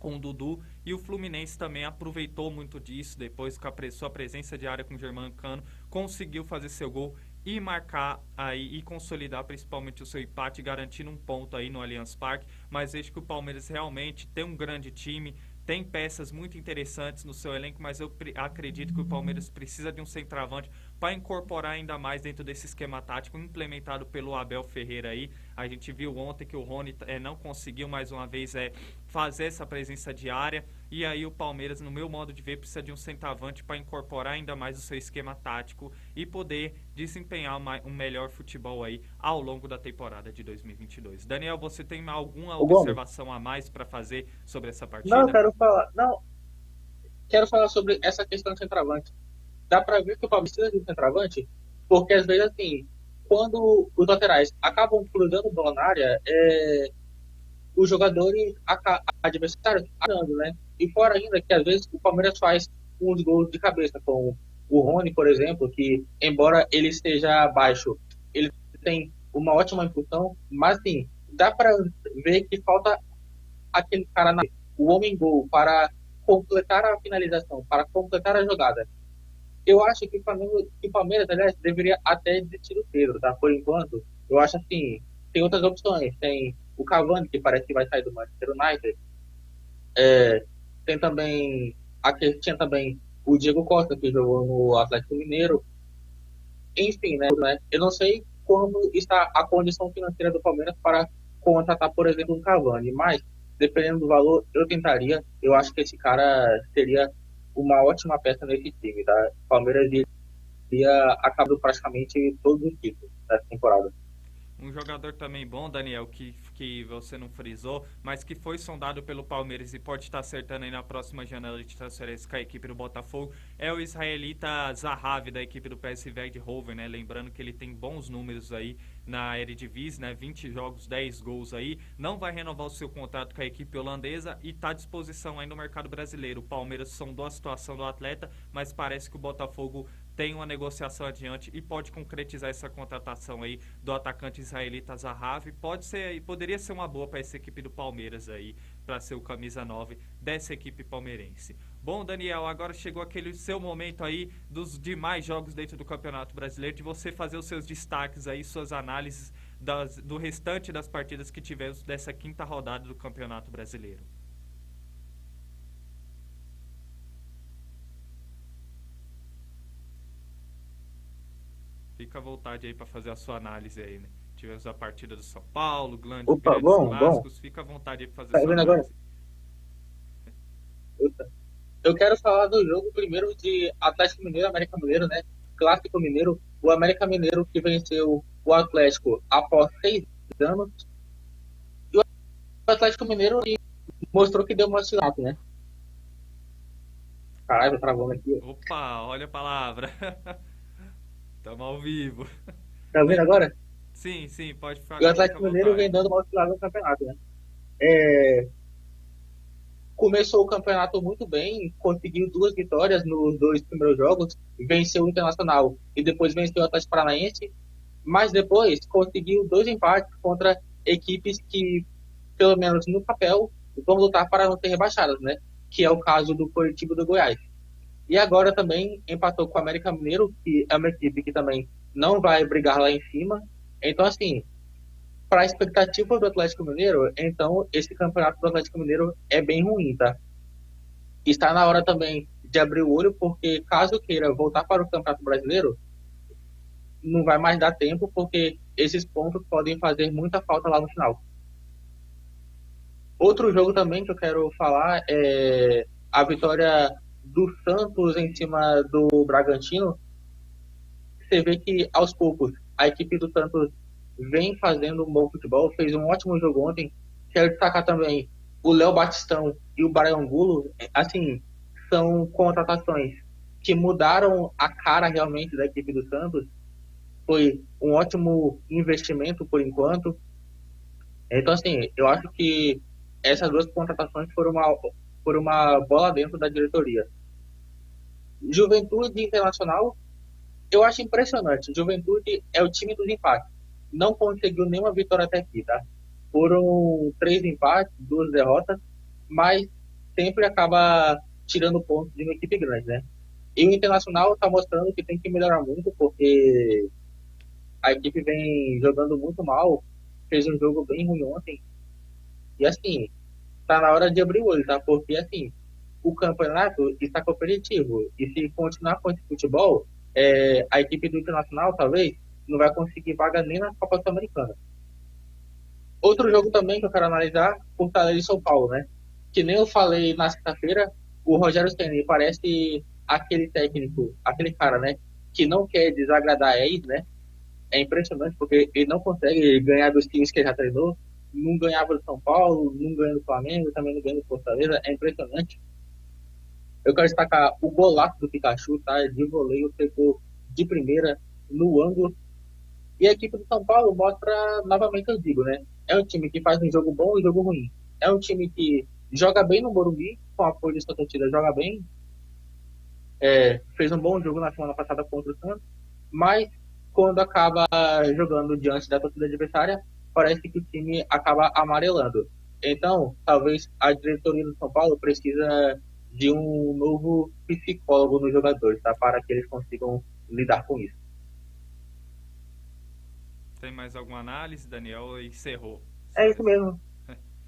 [SPEAKER 1] com o Dudu, e o Fluminense também aproveitou muito disso, depois com a sua presença de área com o Germancano, conseguiu fazer seu gol e marcar aí e consolidar principalmente o seu empate, garantindo um ponto aí no Allianz Parque. Mas vejo que o Palmeiras realmente tem um grande time, tem peças muito interessantes no seu elenco, mas eu acredito que o Palmeiras precisa de um centroavante para incorporar ainda mais dentro desse esquema tático implementado pelo Abel Ferreira aí. A gente viu ontem que o Rony não conseguiu mais uma vez fazer essa presença diária, e aí o Palmeiras, no meu modo de ver, precisa de um centroavante para incorporar ainda mais o seu esquema tático e poder desempenhar um melhor futebol aí ao longo da temporada de 2022. Daniel, você tem alguma observação a mais para fazer sobre essa partida?
[SPEAKER 2] Quero falar sobre essa questão do centroavante. Dá para ver que o Palmeiras precisa de um centroavante, porque às vezes, assim, quando os laterais acabam cruzando bola na área, os jogadores adversários acabam, né? E fora ainda que às vezes o Palmeiras faz uns gols de cabeça, com o Rony, por exemplo, que embora ele esteja baixo, ele tem uma ótima impulsão, mas assim, dá para ver que falta aquele cara, o homem gol, para completar a finalização, para completar a jogada. Eu acho que o Palmeiras, aliás, deveria até desistir do Pedro, tá? Por enquanto, eu acho assim, tem outras opções. Tem o Cavani, que parece que vai sair do Manchester United. Tem também, tinha também o Diego Costa, que jogou no Atlético Mineiro. Enfim, né? Eu não sei como está a condição financeira do Palmeiras para contratar, por exemplo, um Cavani, mas dependendo do valor, eu tentaria. Eu acho que esse cara seria uma ótima peça nesse time, tá? O Palmeiras iria acabar praticamente todos os títulos dessa temporada.
[SPEAKER 1] Um jogador também bom, Daniel, que você não frisou, mas que foi sondado pelo Palmeiras e pode estar acertando aí na próxima janela de transferência com a equipe do Botafogo, é o israelita Zahavi, da equipe do PSV Eindhoven, né? Lembrando que ele tem bons números aí na Eredivisie, né? 20 jogos, 10 gols aí. Não vai renovar o seu contrato com a equipe holandesa e está à disposição aí no mercado brasileiro. O Palmeiras sondou a situação do atleta, mas parece que o Botafogo tem uma negociação adiante e pode concretizar essa contratação aí do atacante israelita Zahavi. Poderia ser uma boa para essa equipe do Palmeiras aí, para ser o camisa 9 dessa equipe palmeirense. Bom, Daniel, agora chegou aquele seu momento aí dos demais jogos dentro do Campeonato Brasileiro, de você fazer os seus destaques aí, suas análises do restante das partidas que tivemos dessa quinta rodada do Campeonato Brasileiro. Fica à vontade aí para fazer a sua análise aí, né? Tivemos a partida do São Paulo, grandes clássicos. Fica à vontade aí para fazer a sua análise.
[SPEAKER 2] Eu quero falar do jogo primeiro de Atlético Mineiro e América Mineiro, né? Clássico Mineiro. O América Mineiro que venceu o Atlético após 6 anos. E o Atlético Mineiro mostrou que deu uma oscilada, né? Caralho, tô travando aqui.
[SPEAKER 1] Opa, olha a palavra. Estamos ao vivo.
[SPEAKER 2] Tá vendo agora?
[SPEAKER 1] Sim, pode
[SPEAKER 2] E o
[SPEAKER 1] ficar, fica à
[SPEAKER 2] Atlético Mineiro vem
[SPEAKER 1] vontade.
[SPEAKER 2] dando uma oscilada no campeonato, né? É, começou o campeonato muito bem, conseguiu 2 vitórias nos 2 primeiros jogos, venceu o Internacional e depois venceu o Atlético Paranaense, mas depois conseguiu 2 empates contra equipes que, pelo menos no papel, vão lutar para não ser rebaixadas, né? Que é o caso do Coritiba e do Goiás. E agora também empatou com o América Mineiro, que é uma equipe que também não vai brigar lá em cima. Então, assim, para a expectativa do Atlético Mineiro, então esse campeonato do Atlético Mineiro é bem ruim, tá? Está na hora também de abrir o olho, porque caso queira voltar para o Campeonato Brasileiro, não vai mais dar tempo, porque esses pontos podem fazer muita falta lá no final. Outro jogo também que eu quero falar é a vitória do Santos em cima do Bragantino. Você vê que aos poucos a equipe do Santos vem fazendo um bom futebol, fez um ótimo jogo ontem. Quero destacar também o Léo Batistão e o Brian Angulo. Assim, são contratações que mudaram a cara realmente da equipe do Santos. Foi um ótimo investimento por enquanto. Então, assim, eu acho que essas 2 contratações foram uma bola dentro da diretoria. Juventude Internacional, eu acho impressionante. Juventude é o time dos empates. Não conseguiu nenhuma vitória até aqui, tá? Foram 3 empates, 2 derrotas, mas sempre acaba tirando pontos de uma equipe grande, né? E o Internacional está mostrando que tem que melhorar muito, porque a equipe vem jogando muito mal, fez um jogo bem ruim ontem. E assim, tá na hora de abrir o olho, tá? Porque assim, o campeonato está competitivo. E se continuar com esse futebol, a equipe do Internacional talvez não vai conseguir vaga nem na Copa Sul-Americana. Outro jogo também que eu quero analisar, Fortaleza e São Paulo, né? Que nem eu falei na sexta-feira, o Rogério Ceni parece aquele técnico, aquele cara, né? Que não quer desagradar a ex, né? É impressionante porque ele não consegue ganhar dos times que ele já treinou. Não ganhava do São Paulo, não ganha do Flamengo, também não ganha do Fortaleza. É impressionante. Eu quero destacar o golaço do Pikachu, tá? De voleio, pegou de primeira no ângulo. E a equipe do São Paulo mostra, novamente eu digo, né? É um time que faz um jogo bom e um jogo ruim. É um time que joga bem no Morumbi, com apoio de sua torcida, joga bem. Fez um bom jogo na semana passada contra o Santos, mas quando acaba jogando diante da torcida adversária, parece que o time acaba amarelando. Então, talvez a diretoria do São Paulo precisa de um novo psicólogo nos jogadores, tá? Para que eles consigam lidar com isso.
[SPEAKER 1] Tem mais alguma análise, Daniel? Encerrou.
[SPEAKER 2] É isso mesmo.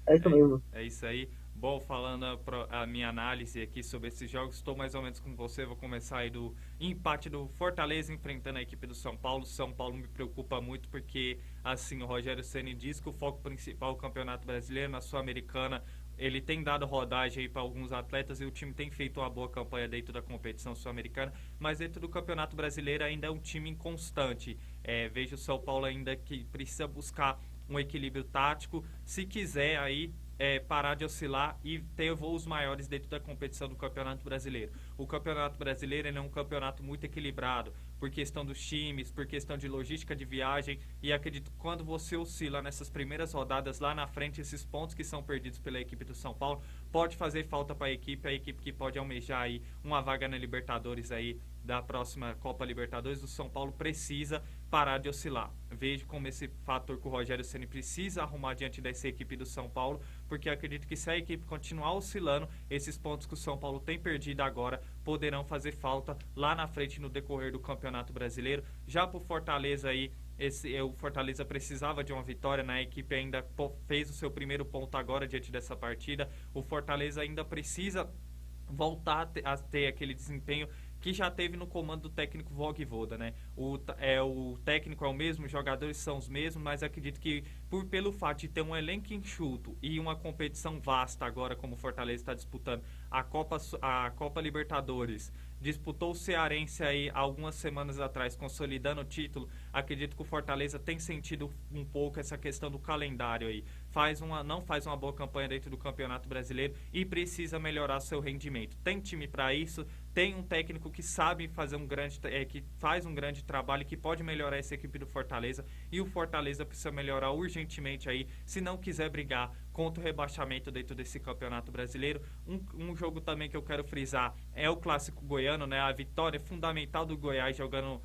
[SPEAKER 2] É isso
[SPEAKER 1] É,
[SPEAKER 2] mesmo.
[SPEAKER 1] é isso aí. Bom, falando a minha análise aqui sobre esses jogos, estou mais ou menos com você. Vou começar aí do empate do Fortaleza enfrentando a equipe do São Paulo. São Paulo me preocupa muito porque, assim, o Rogério Ceni diz que o foco principal é o Campeonato Brasileiro. Na Sul-Americana, ele tem dado rodagem aí para alguns atletas e o time tem feito uma boa campanha dentro da competição sul-americana, mas dentro do Campeonato Brasileiro ainda é um time inconstante. Vejo o São Paulo ainda que precisa buscar um equilíbrio tático, se quiser aí parar de oscilar e ter voos maiores dentro da competição do Campeonato Brasileiro. O Campeonato Brasileiro ele é um campeonato muito equilibrado, por questão dos times, por questão de logística de viagem, e acredito que quando você oscila nessas primeiras rodadas lá na frente, esses pontos que são perdidos pela equipe do São Paulo, pode fazer falta para a equipe que pode almejar aí uma vaga na Libertadores aí, da próxima Copa Libertadores. O São Paulo precisa parar de oscilar. Vejo como esse fator que o Rogério Ceni precisa arrumar diante dessa equipe do São Paulo, porque acredito que se a equipe continuar oscilando, esses pontos que o São Paulo tem perdido agora poderão fazer falta lá na frente no decorrer do Campeonato Brasileiro. Já pro Fortaleza aí, o Fortaleza precisava de uma vitória, né? A equipe ainda fez o seu primeiro ponto agora diante dessa partida. O Fortaleza ainda precisa voltar a ter aquele desempenho que já teve no comando do técnico Vogvoda, né? O técnico é o mesmo, os jogadores são os mesmos, mas acredito que pelo fato de ter um elenco enxuto e uma competição vasta agora, como o Fortaleza está disputando a Copa Libertadores, disputou o Cearense aí algumas semanas atrás, consolidando o título, acredito que o Fortaleza tem sentido um pouco essa questão do calendário aí. não faz uma boa campanha dentro do Campeonato Brasileiro e precisa melhorar seu rendimento. Tem time para isso, tem um técnico que sabe fazer que faz um grande trabalho, que pode melhorar essa equipe do Fortaleza, e o Fortaleza precisa melhorar urgentemente aí, se não quiser brigar contra o rebaixamento dentro desse Campeonato Brasileiro. Um jogo também que eu quero frisar é o Clássico Goiano, né? A vitória fundamental do Goiás jogando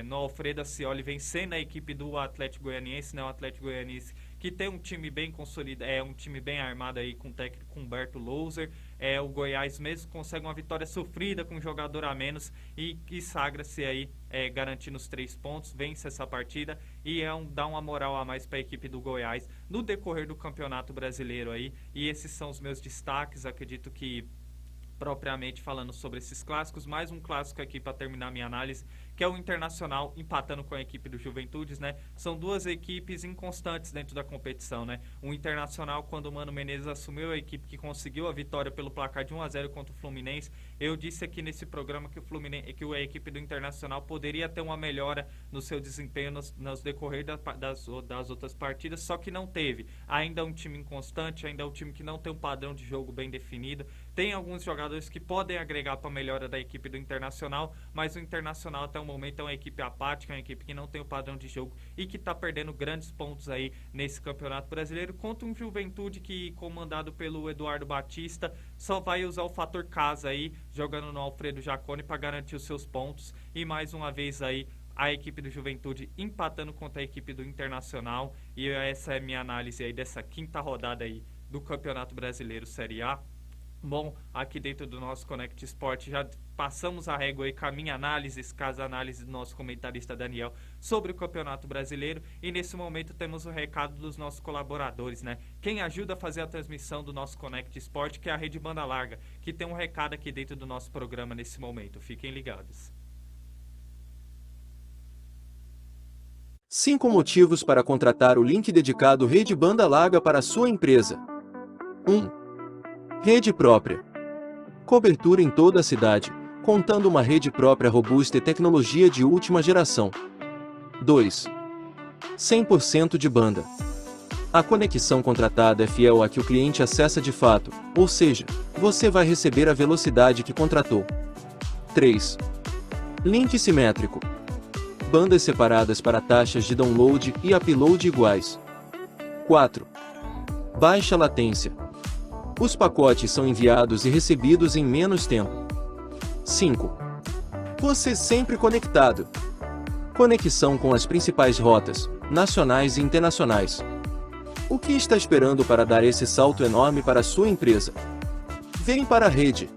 [SPEAKER 1] no Alfredo Ascioli, vencendo a equipe do Atlético Goianiense, né? O Atlético Goianiense que tem um time bem consolidado, um time bem armado aí com o técnico Humberto Louser. O Goiás mesmo consegue uma vitória sofrida com um jogador a menos e sagra-se aí garantindo os 3 pontos, vence essa partida e dá uma moral a mais para a equipe do Goiás no decorrer do Campeonato Brasileiro aí. E esses são os meus destaques. Acredito que, propriamente falando sobre esses clássicos, mais um clássico aqui para terminar minha análise, que é o Internacional empatando com a equipe do Juventudes, né? São duas equipes inconstantes dentro da competição, né? O Internacional, quando o Mano Menezes assumiu, a equipe que conseguiu a vitória pelo placar de 1-0 contra o Fluminense. Eu disse aqui nesse programa que a equipe do Internacional poderia ter uma melhora no seu desempenho nos decorrer das outras partidas, só que não teve. Ainda é um time inconstante, ainda é um time que não tem um padrão de jogo bem definido. Tem alguns jogadores que podem agregar para a melhora da equipe do Internacional, mas o Internacional até o momento é uma equipe apática, uma equipe que não tem o padrão de jogo e que está perdendo grandes pontos aí nesse Campeonato Brasileiro contra um Juventude que, comandado pelo Eduardo Batista, só vai usar o fator casa aí, jogando no Alfredo Jaconi para garantir os seus pontos. E mais uma vez aí a equipe do Juventude empatando contra a equipe do Internacional. E essa é a minha análise aí dessa 5ª rodada aí do Campeonato Brasileiro Série A. Bom, aqui dentro do nosso Connect Sport já passamos a régua aí com a minha análise, caso a análise do nosso comentarista Daniel sobre o Campeonato Brasileiro, e nesse momento temos o recado dos nossos colaboradores, né? Quem ajuda a fazer a transmissão do nosso Connect Sport, que é a Rede Banda Larga, que tem um recado aqui dentro do nosso programa nesse momento. Fiquem ligados.
[SPEAKER 4] 5 motivos para contratar o link dedicado Rede Banda Larga para a sua empresa. 1. Rede própria. Cobertura em toda a cidade, contando uma rede própria robusta e tecnologia de última geração. 2. 100% de banda. A conexão contratada é fiel à que o cliente acessa de fato, ou seja, você vai receber a velocidade que contratou. 3. Link simétrico. Bandas separadas para taxas de download e upload iguais. 4. Baixa latência. Os pacotes são enviados e recebidos em menos tempo. 5. Você sempre conectado. Conexão com as principais rotas, nacionais e internacionais. O que está esperando para dar esse salto enorme para a sua empresa? Vem para a rede.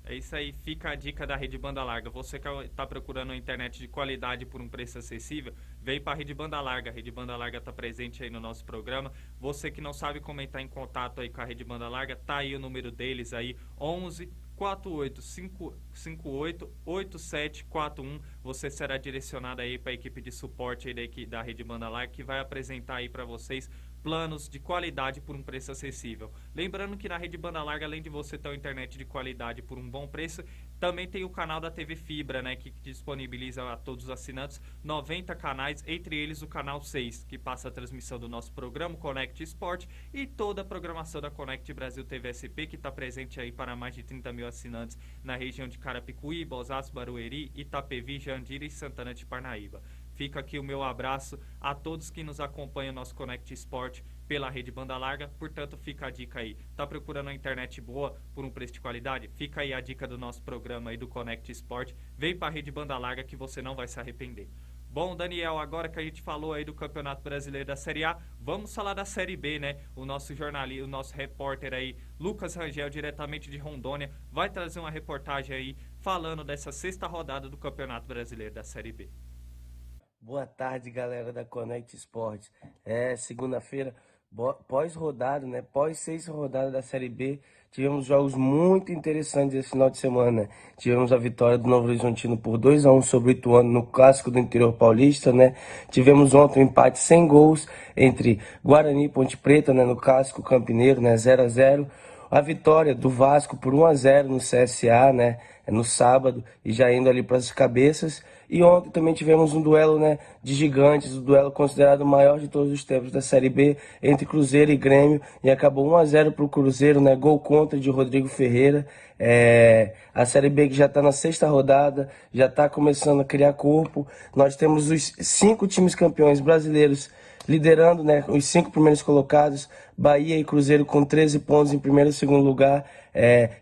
[SPEAKER 1] É isso aí, fica a dica da Rede Banda Larga. Você que está procurando uma internet de qualidade por um preço acessível, vem para a Rede Banda Larga. A Rede Banda Larga está presente aí no nosso programa. Você que não sabe como entrar em contato aí com a Rede Banda Larga, tá aí o número deles aí, 11 48 58 8741. Você será direcionado aí para a equipe de suporte aí da Rede Banda Larga, que vai apresentar aí para vocês planos de qualidade por um preço acessível. Lembrando que na Rede Banda Larga, além de você ter uma internet de qualidade por um bom preço, também tem o canal da TV Fibra, né, que disponibiliza a todos os assinantes 90 canais, entre eles o canal 6, que passa a transmissão do nosso programa Connect Sport e toda a programação da Connect Brasil TV SP, que está presente aí para mais de 30 mil assinantes na região de Carapicuíba, Osasco, Barueri, Itapevi, Jandira e Santana de Parnaíba. Fica aqui o meu abraço a todos que nos acompanham no nosso Connect Sport pela Rede Banda Larga. Portanto, fica a dica aí. Tá procurando uma internet boa por um preço de qualidade? Fica aí a dica do nosso programa aí do Connect Sport. Vem para a Rede Banda Larga que você não vai se arrepender. Bom, Daniel, agora que a gente falou aí do Campeonato Brasileiro da Série A, vamos falar da Série B, né? O nosso jornalista, o nosso repórter aí, Lucas Rangel, diretamente de Rondônia, vai trazer uma reportagem aí falando dessa 6ª rodada do Campeonato Brasileiro da Série B.
[SPEAKER 5] Boa tarde, galera da Connect Sport. Segunda-feira, pós-rodada, né? Pós 6 rodadas da Série B, tivemos jogos muito interessantes esse final de semana, né? Tivemos a vitória do Novo Horizontino por 2-1 sobre o Ituano no Clássico do Interior Paulista, né? Tivemos ontem um empate sem gols entre Guarani e Ponte Preta, né? No Clássico Campineiro, né? 0-0. A vitória do Vasco por 1-0 no CSA, né? No sábado, e já indo ali para as cabeças. E ontem também tivemos um duelo, né, de gigantes, o duelo considerado o maior de todos os tempos da Série B, entre Cruzeiro e Grêmio, e acabou 1-0 para o Cruzeiro, né, gol contra de Rodrigo Ferreira. A Série B que já está na sexta rodada, já está começando a criar corpo. Nós temos os 5 times campeões brasileiros liderando, né, os 5 primeiros colocados, Bahia e Cruzeiro com 13 pontos em primeiro e segundo lugar,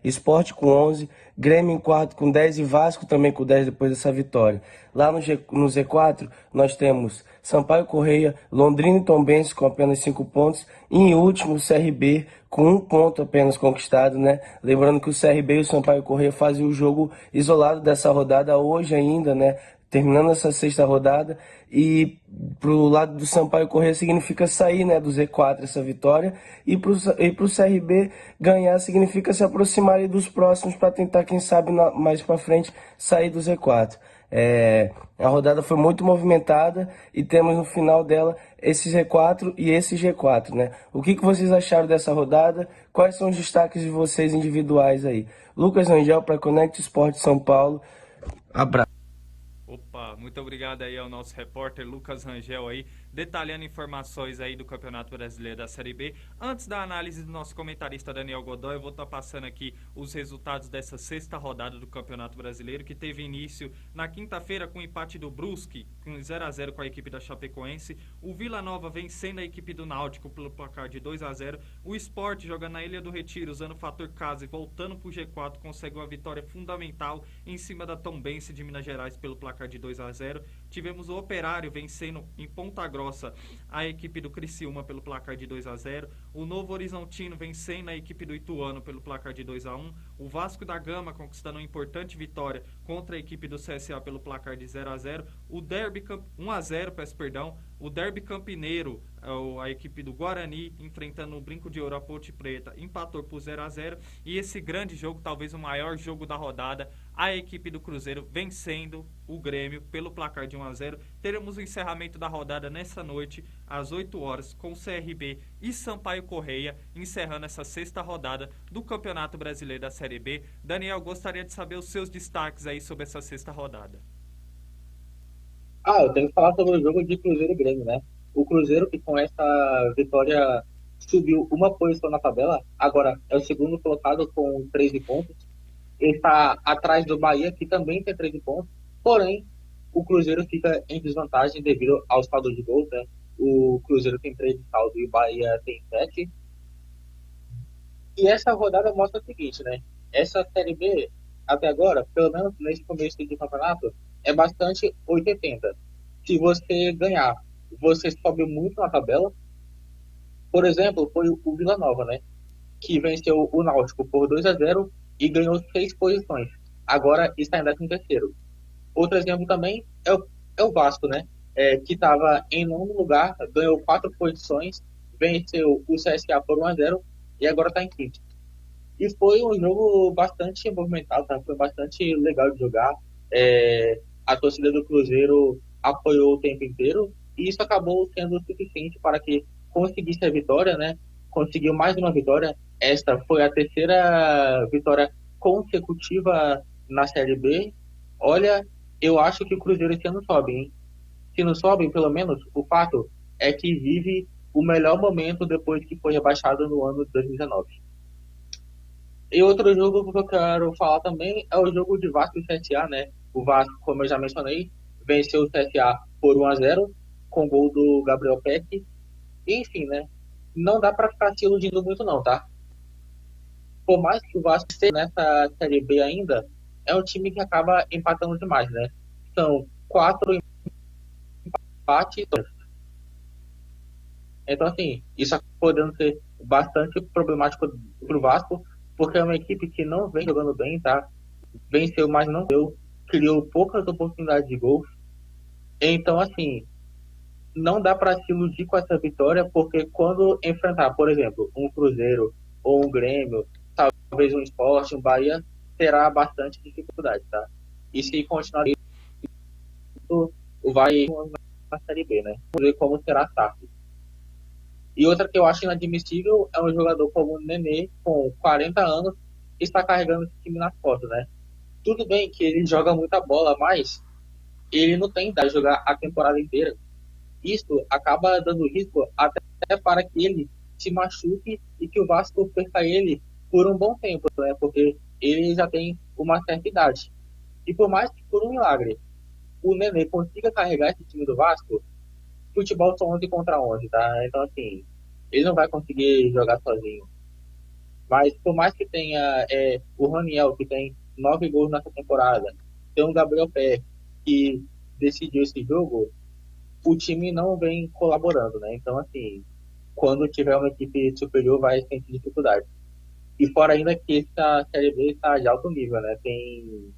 [SPEAKER 5] Sport com 11, Grêmio em quarto com 10 e Vasco também com 10 depois dessa vitória. Lá no Z4 nós temos Sampaio Corrêa, Londrina e Tombense com apenas 5 pontos e em último o CRB com 1 ponto apenas conquistado, né? Lembrando que o CRB e o Sampaio Corrêa fazem o jogo isolado dessa rodada hoje ainda, né? Terminando essa sexta rodada, e pro lado do Sampaio Corrêa significa sair, né, do Z4 essa vitória, e pro CRB ganhar significa se aproximar ali dos próximos para tentar, quem sabe, mais para frente sair do Z4. A rodada foi muito movimentada e temos no final dela esse Z4 e esse G4, né? O que vocês acharam dessa rodada? Quais são os destaques de vocês individuais aí? Lucas Angel para Connect Sport São Paulo. Abraço.
[SPEAKER 1] Opa, muito obrigado aí ao nosso repórter Lucas Rangel aí, detalhando informações aí do Campeonato Brasileiro da Série B. Antes da análise do nosso comentarista Daniel Godoy, eu vou estar passando aqui os resultados dessa sexta rodada do Campeonato Brasileiro, que teve início na quinta-feira com o empate do Brusque, com 0-0 com a equipe da Chapecoense, o Vila Nova vencendo a equipe do Náutico pelo placar de 2-0, o Sport jogando na Ilha do Retiro, usando o fator casa e voltando para o G4, consegue uma vitória fundamental em cima da Tombense de Minas Gerais pelo placar de 2-0. Tivemos o Operário vencendo em Ponta Grossa a equipe do Criciúma pelo placar de 2-0. O Novo Horizontino vencendo a equipe do Ituano pelo placar de 2-1. O Vasco da Gama conquistando uma importante vitória contra a equipe do CSA pelo placar de 0-0. O Derby 1-0, peço perdão. O Derby Campineiro, a equipe do Guarani, enfrentando o Brinco de Ouro, a Ponte Preta, empatou por 0-0. E esse grande jogo, talvez o maior jogo da rodada, a equipe do Cruzeiro vencendo o Grêmio pelo placar de 1-0. Teremos o encerramento da rodada nessa noite, às 8 horas, com CRB e Sampaio Corrêa, encerrando essa sexta rodada do Campeonato Brasileiro da Série B. Daniel, gostaria de saber os seus destaques aí sobre essa sexta rodada.
[SPEAKER 2] Eu tenho que falar sobre o jogo de Cruzeiro e Grêmio, né? O Cruzeiro, que com essa vitória subiu uma posição na tabela, agora é o segundo colocado com 13 pontos. Ele está atrás do Bahia, que também tem 13 pontos. Porém, o Cruzeiro fica em desvantagem devido ao saldo de gols, né? O Cruzeiro tem 13 saldo e o Bahia tem 7. E essa rodada mostra o seguinte, né? Essa Série B, até agora, pelo menos nesse começo de campeonato, é bastante 880. Se você ganhar, você sobe muito na tabela. Por exemplo, foi o Vila Nova, né? Que venceu o Náutico por 2-0 e ganhou 6 posições. Agora está em 13º. Outro exemplo também é o Vasco, né? Que estava em nono lugar, ganhou 4 posições, venceu o CSA por 1-0 e agora está em quinto. E foi um jogo bastante movimentado, tá? Foi bastante legal de jogar. A torcida do Cruzeiro apoiou o tempo inteiro e isso acabou sendo o suficiente para que conseguisse a vitória, né? Conseguiu mais uma vitória. Esta foi a terceira vitória consecutiva na Série B. Olha, eu acho que o Cruzeiro esse ano sobe, hein? Se não sobe, pelo menos, o fato é que vive o melhor momento depois que foi rebaixado no ano de 2019. E outro jogo que eu quero falar também é o jogo de Vasco e CSA, né? O Vasco, como eu já mencionei, venceu o CSA por 1-0, com gol do Gabriel Peck. Enfim, né? Não dá pra ficar se iludindo muito não, tá? Por mais que o Vasco esteja nessa Série B ainda, é um time que acaba empatando demais, né? São 4 empates. Então, assim, isso podendo ser bastante problemático pro Vasco, porque é uma equipe que não vem jogando bem, tá? Venceu, mas não deu. Criou poucas oportunidades de gol. Então, assim, não dá para se iludir com essa vitória, porque quando enfrentar, por exemplo, um Cruzeiro ou um Grêmio, talvez um Sport, um Bahia, terá bastante dificuldade, tá? E se continuar isso, vai na Série B, né? Vamos ver como será a SAF. E outra que eu acho inadmissível é um jogador como o Nenê, com 40 anos, que está carregando esse time nas costas, né? Tudo bem que ele joga muita bola, mas ele não tem idade de jogar a temporada inteira. Isso acaba dando risco até para que ele se machuque e que o Vasco perca ele por um bom tempo, né? Porque ele já tem uma certa idade. E por mais que por um milagre o Nenê consiga carregar esse time do Vasco, futebol são 11 contra 11, tá? Então, assim, ele não vai conseguir jogar sozinho. Mas por mais que tenha o Raniel, que tem 9 gols nessa temporada, tem o Gabriel Pé, que decidiu esse jogo, o time não vem colaborando, né? Então, assim, quando tiver uma equipe superior, vai sentir dificuldade. E fora ainda que essa Série B está de alto nível, né? Tem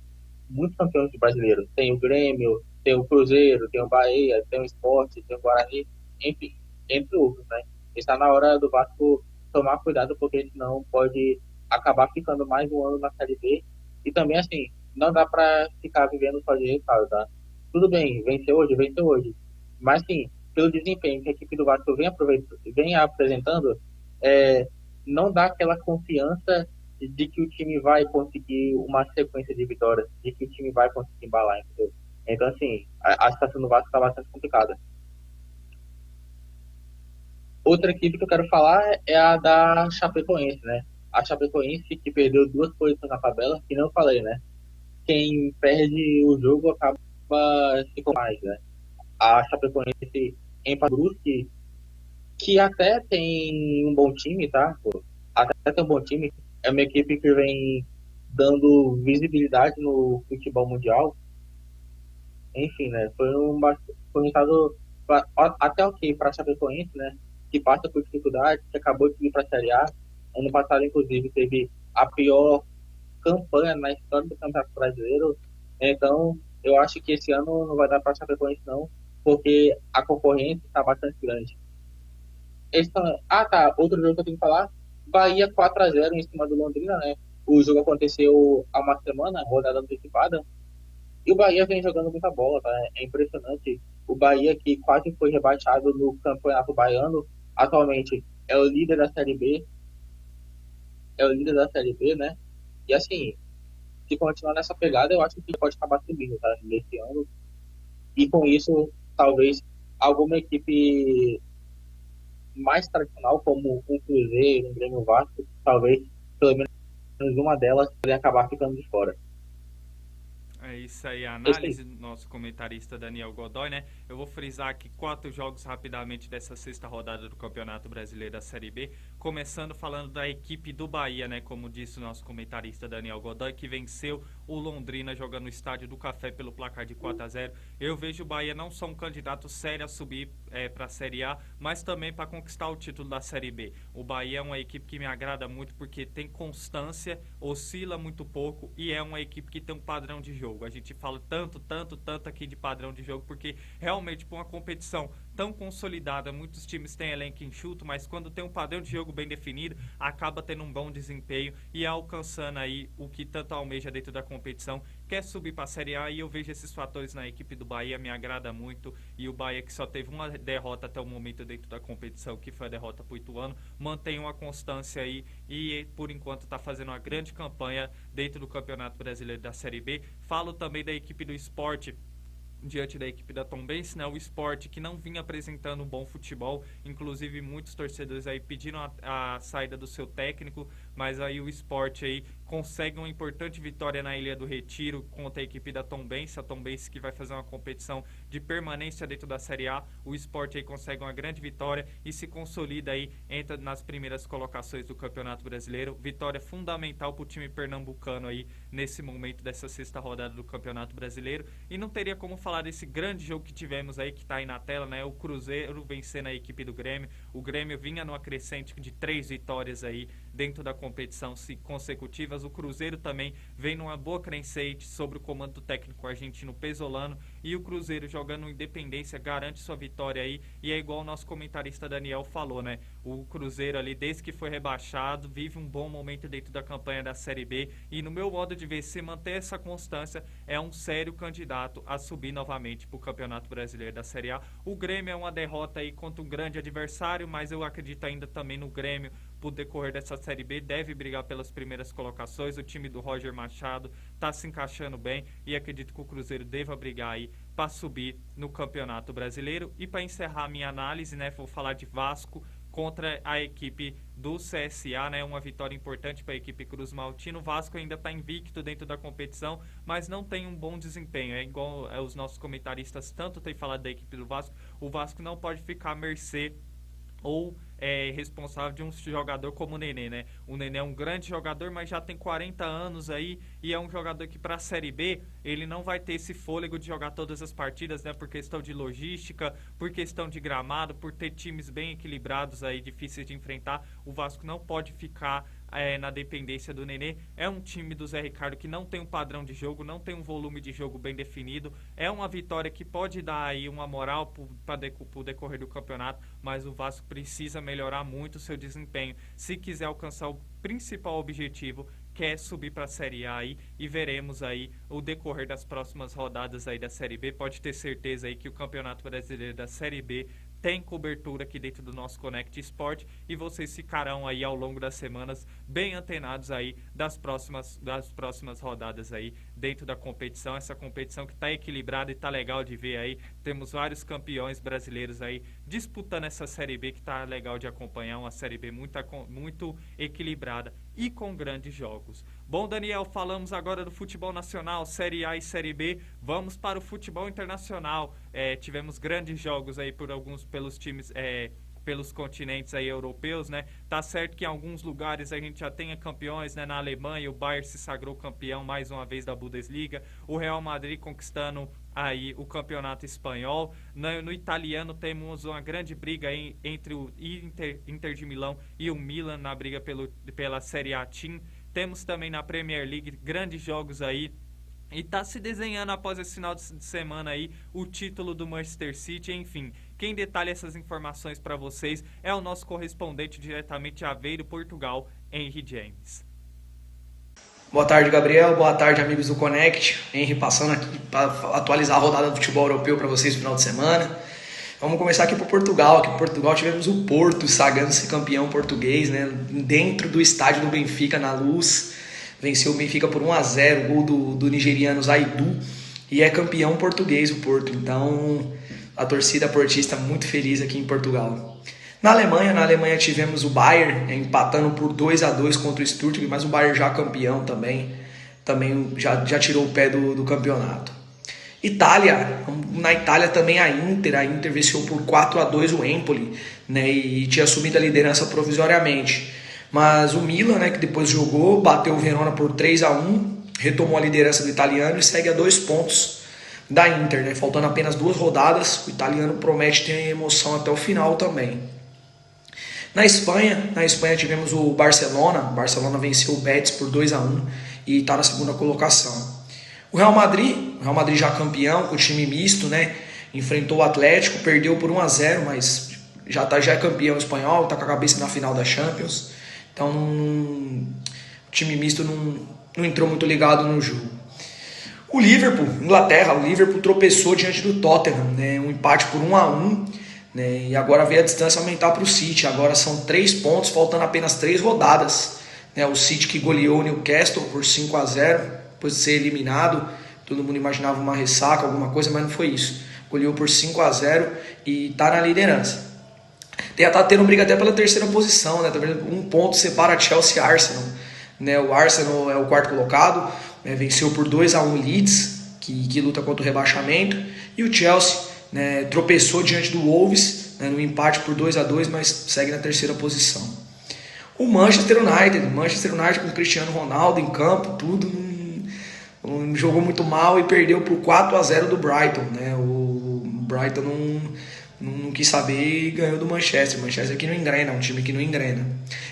[SPEAKER 2] muitos campeões brasileiros. Tem o Grêmio, tem o Cruzeiro, tem o Bahia, tem o Sport, tem o Guarani, enfim, entre outros, né? Está na hora do Vasco tomar cuidado, porque senão pode acabar ficando mais um ano na Série B. E também, assim, não dá para ficar vivendo só de resultado, tá? Tudo bem, vencer hoje. Mas, sim, pelo desempenho que a equipe do Vasco vem apresentando, é, não dá aquela confiança de que o time vai conseguir uma sequência de vitórias, de que o time vai conseguir embalar, entendeu? Então, assim, a situação do Vasco está bastante complicada. Outra equipe que eu quero falar é a da Chapecoense, né? A Chapecoense que perdeu 2 posições na tabela, que não eu falei, né? Quem perde o jogo acaba ficando mais, né? A Chapecoense empatou o Brusque, que até tem um bom time, tá? Pô, até tem um bom time. É uma equipe que vem dando visibilidade no futebol mundial. Enfim, né? Foi um resultado até ok para a Chapecoense, né? Que passa por dificuldade, que acabou de ir para a Série A. Ano passado, inclusive, teve a pior campanha na história do Campeonato Brasileiro. Então, eu acho que esse ano não vai dar para a Chapecoense, não, porque a concorrência está bastante grande. Tá. Outro jogo que eu tenho que falar. Bahia 4-0 em cima do Londrina, né? O jogo aconteceu há uma semana, rodada antecipada. E o Bahia vem jogando muita bola, tá? É impressionante. O Bahia, que quase foi rebaixado no Campeonato Baiano, atualmente é o líder da Série B. É o líder da Série B, né? E assim, se continuar nessa pegada, eu acho que pode acabar subindo, tá? Nesse ano. E com isso, talvez alguma equipe mais tradicional, como um Cruzeiro, um Grêmio Vasco, talvez pelo menos uma delas poderia acabar ficando de fora.
[SPEAKER 1] É isso aí, a análise do nosso comentarista Daniel Godoy, né? Eu vou frisar aqui 4 jogos rapidamente dessa sexta rodada do Campeonato Brasileiro da Série B, começando falando da equipe do Bahia, né? Como disse o nosso comentarista Daniel Godoy, que venceu o Londrina jogando no Estádio do Café pelo placar de 4-0. Eu vejo o Bahia não só um candidato sério a subir para a Série A, mas também para conquistar o título da Série B. O Bahia é uma equipe que me agrada muito porque tem constância, oscila muito pouco e é uma equipe que tem um padrão de jogo. A gente fala tanto aqui de padrão de jogo, porque realmente para uma competição tão consolidada, muitos times têm elenco enxuto, mas quando tem um padrão de jogo bem definido, acaba tendo um bom desempenho e alcançando aí o que tanto almeja dentro da competição, quer subir para a Série A. E eu vejo esses fatores na equipe do Bahia, me agrada muito. E o Bahia, que só teve uma derrota até o momento dentro da competição, que foi a derrota para o Ituano, mantém uma constância aí e por enquanto está fazendo uma grande campanha dentro do Campeonato Brasileiro da Série B. Falo também da equipe do Sport, diante da equipe da Tombense, né? O Sport, que não vinha apresentando um bom futebol, inclusive muitos torcedores aí pediram a saída do seu técnico, mas aí o Sport aí consegue uma importante vitória na Ilha do Retiro contra a equipe da Tombense, a Tombense que vai fazer uma competição de permanência dentro da Série A. O Sport aí consegue uma grande vitória e se consolida aí, entra nas primeiras colocações do Campeonato Brasileiro. Vitória fundamental para o time pernambucano aí nesse momento dessa sexta rodada do Campeonato Brasileiro. E não teria como falar desse grande jogo que tivemos aí, que está aí na tela, né? O Cruzeiro vencendo a equipe do Grêmio. O Grêmio vinha numa crescente de 3 vitórias aí dentro da competição consecutivas. O Cruzeiro também vem numa boa crescente sobre o comando do técnico argentino Pesolano, e o Cruzeiro jogando Independência garante sua vitória aí, e é igual o nosso comentarista Daniel falou, né? O Cruzeiro ali, desde que foi rebaixado, vive um bom momento dentro da campanha da Série B, e no meu modo de ver, se manter essa constância, é um sério candidato a subir novamente para o Campeonato Brasileiro da Série A. O Grêmio é uma derrota aí contra um grande adversário, mas eu acredito ainda também no Grêmio, pro decorrer dessa Série B, deve brigar pelas primeiras colocações. O time do Roger Machado tá se encaixando bem e acredito que o Cruzeiro deva brigar aí para subir no Campeonato Brasileiro. E para encerrar a minha análise, né, vou falar de Vasco contra a equipe do CSA, né? Uma vitória importante para a equipe Cruz Maltino. O Vasco ainda está invicto dentro da competição, mas não tem um bom desempenho. É igual os nossos comentaristas tanto têm falado da equipe do Vasco. O Vasco não pode ficar à mercê ou responsável de um jogador como o Nenê, né? O Nenê é um grande jogador, mas já tem 40 anos aí e é um jogador que para a Série B ele não vai ter esse fôlego de jogar todas as partidas, né? Por questão de logística, por questão de gramado, por ter times bem equilibrados aí, difíceis de enfrentar. O Vasco não pode ficar na dependência do Nenê. É um time do Zé Ricardo que não tem um padrão de jogo, não tem um volume de jogo bem definido. É uma vitória que pode dar aí uma moral para o decorrer do campeonato, mas o Vasco precisa melhorar muito o seu desempenho se quiser alcançar o principal objetivo, que é subir para a Série A aí, e veremos aí o decorrer das próximas rodadas aí da Série B. Pode ter certeza aí que o Campeonato Brasileiro da Série B tem cobertura aqui dentro do nosso Connect Sport e vocês ficarão aí ao longo das semanas bem antenados aí das próximas rodadas aí dentro da competição. Essa competição que está equilibrada e está legal de ver aí. Temos vários campeões brasileiros aí disputando essa Série B que está legal de acompanhar, uma Série B muito equilibrada e com grandes jogos. Bom, Daniel, falamos agora do futebol nacional, Série A e Série B. Vamos para o futebol internacional. Tivemos grandes jogos aí pelos times, pelos continentes aí europeus, né? Tá certo que em alguns lugares a gente já tenha campeões, né? Na Alemanha, o Bayern se sagrou campeão mais uma vez da Bundesliga. O Real Madrid conquistando aí o campeonato espanhol. No italiano temos uma grande briga aí entre o Inter de Milão e o Milan na briga pela Série A Team. Temos também na Premier League grandes jogos aí. E tá se desenhando após esse final de semana aí o título do Manchester City. Enfim, quem detalha essas informações para vocês é o nosso correspondente diretamente de Aveiro, Portugal, Henry James.
[SPEAKER 6] Boa tarde, Gabriel. Boa tarde, amigos do Connect. Henry passando aqui para atualizar a rodada do futebol europeu para vocês no final de semana. Vamos começar aqui por Portugal. Aqui em Portugal tivemos o Porto sagrando-se campeão português, né? Dentro do estádio do Benfica, na Luz. Venceu o Benfica por 1-0, gol do nigeriano Zaidu. E é campeão português o Porto. Então, a torcida portista muito feliz aqui em Portugal. Na Alemanha tivemos o Bayern empatando por 2-2 contra o Stuttgart, mas o Bayern já campeão também já tirou o pé do campeonato. Na Itália também a Inter venceu por 4-2 o Empoli, né, e tinha assumido a liderança provisoriamente. Mas o Milan, né, que depois jogou, bateu o Verona por 3-1, retomou a liderança do italiano e segue a 2 pontos da Inter, né, faltando apenas 2 rodadas. O italiano promete ter emoção até o final também. Na Espanha tivemos o Barcelona. O Barcelona venceu o Betis por 2-1 e está na segunda colocação. O Real Madrid já campeão, com o time misto, né? Enfrentou o Atlético, perdeu por 1-0, mas já é campeão espanhol, está com a cabeça na final da Champions. Então o time misto não entrou muito ligado no jogo. O Liverpool, Inglaterra, o Liverpool tropeçou diante do Tottenham, né? Um empate por 1-1, né? E agora veio a distância aumentar para o City. Agora são 3 pontos, faltando apenas 3 rodadas, né? O City que goleou o Newcastle por 5-0. Depois de ser eliminado, todo mundo imaginava uma ressaca, alguma coisa, mas não foi isso. Goleou por 5-0 e está na liderança. Tá tendo briga até pela terceira posição, né? Um ponto separa Chelsea e Arsenal, né? O Arsenal é o quarto colocado, né? Venceu por 2-1 Leeds, que luta contra o rebaixamento. E o Chelsea, né, tropeçou diante do Wolves, né, no empate por 2-2, mas segue na terceira posição. O Manchester United com o Cristiano Ronaldo em campo, tudo, jogou muito mal e perdeu por 4-0 do Brighton, né? O Brighton não quis saber e ganhou do Manchester. O Manchester que não engrena, um time que não engrena.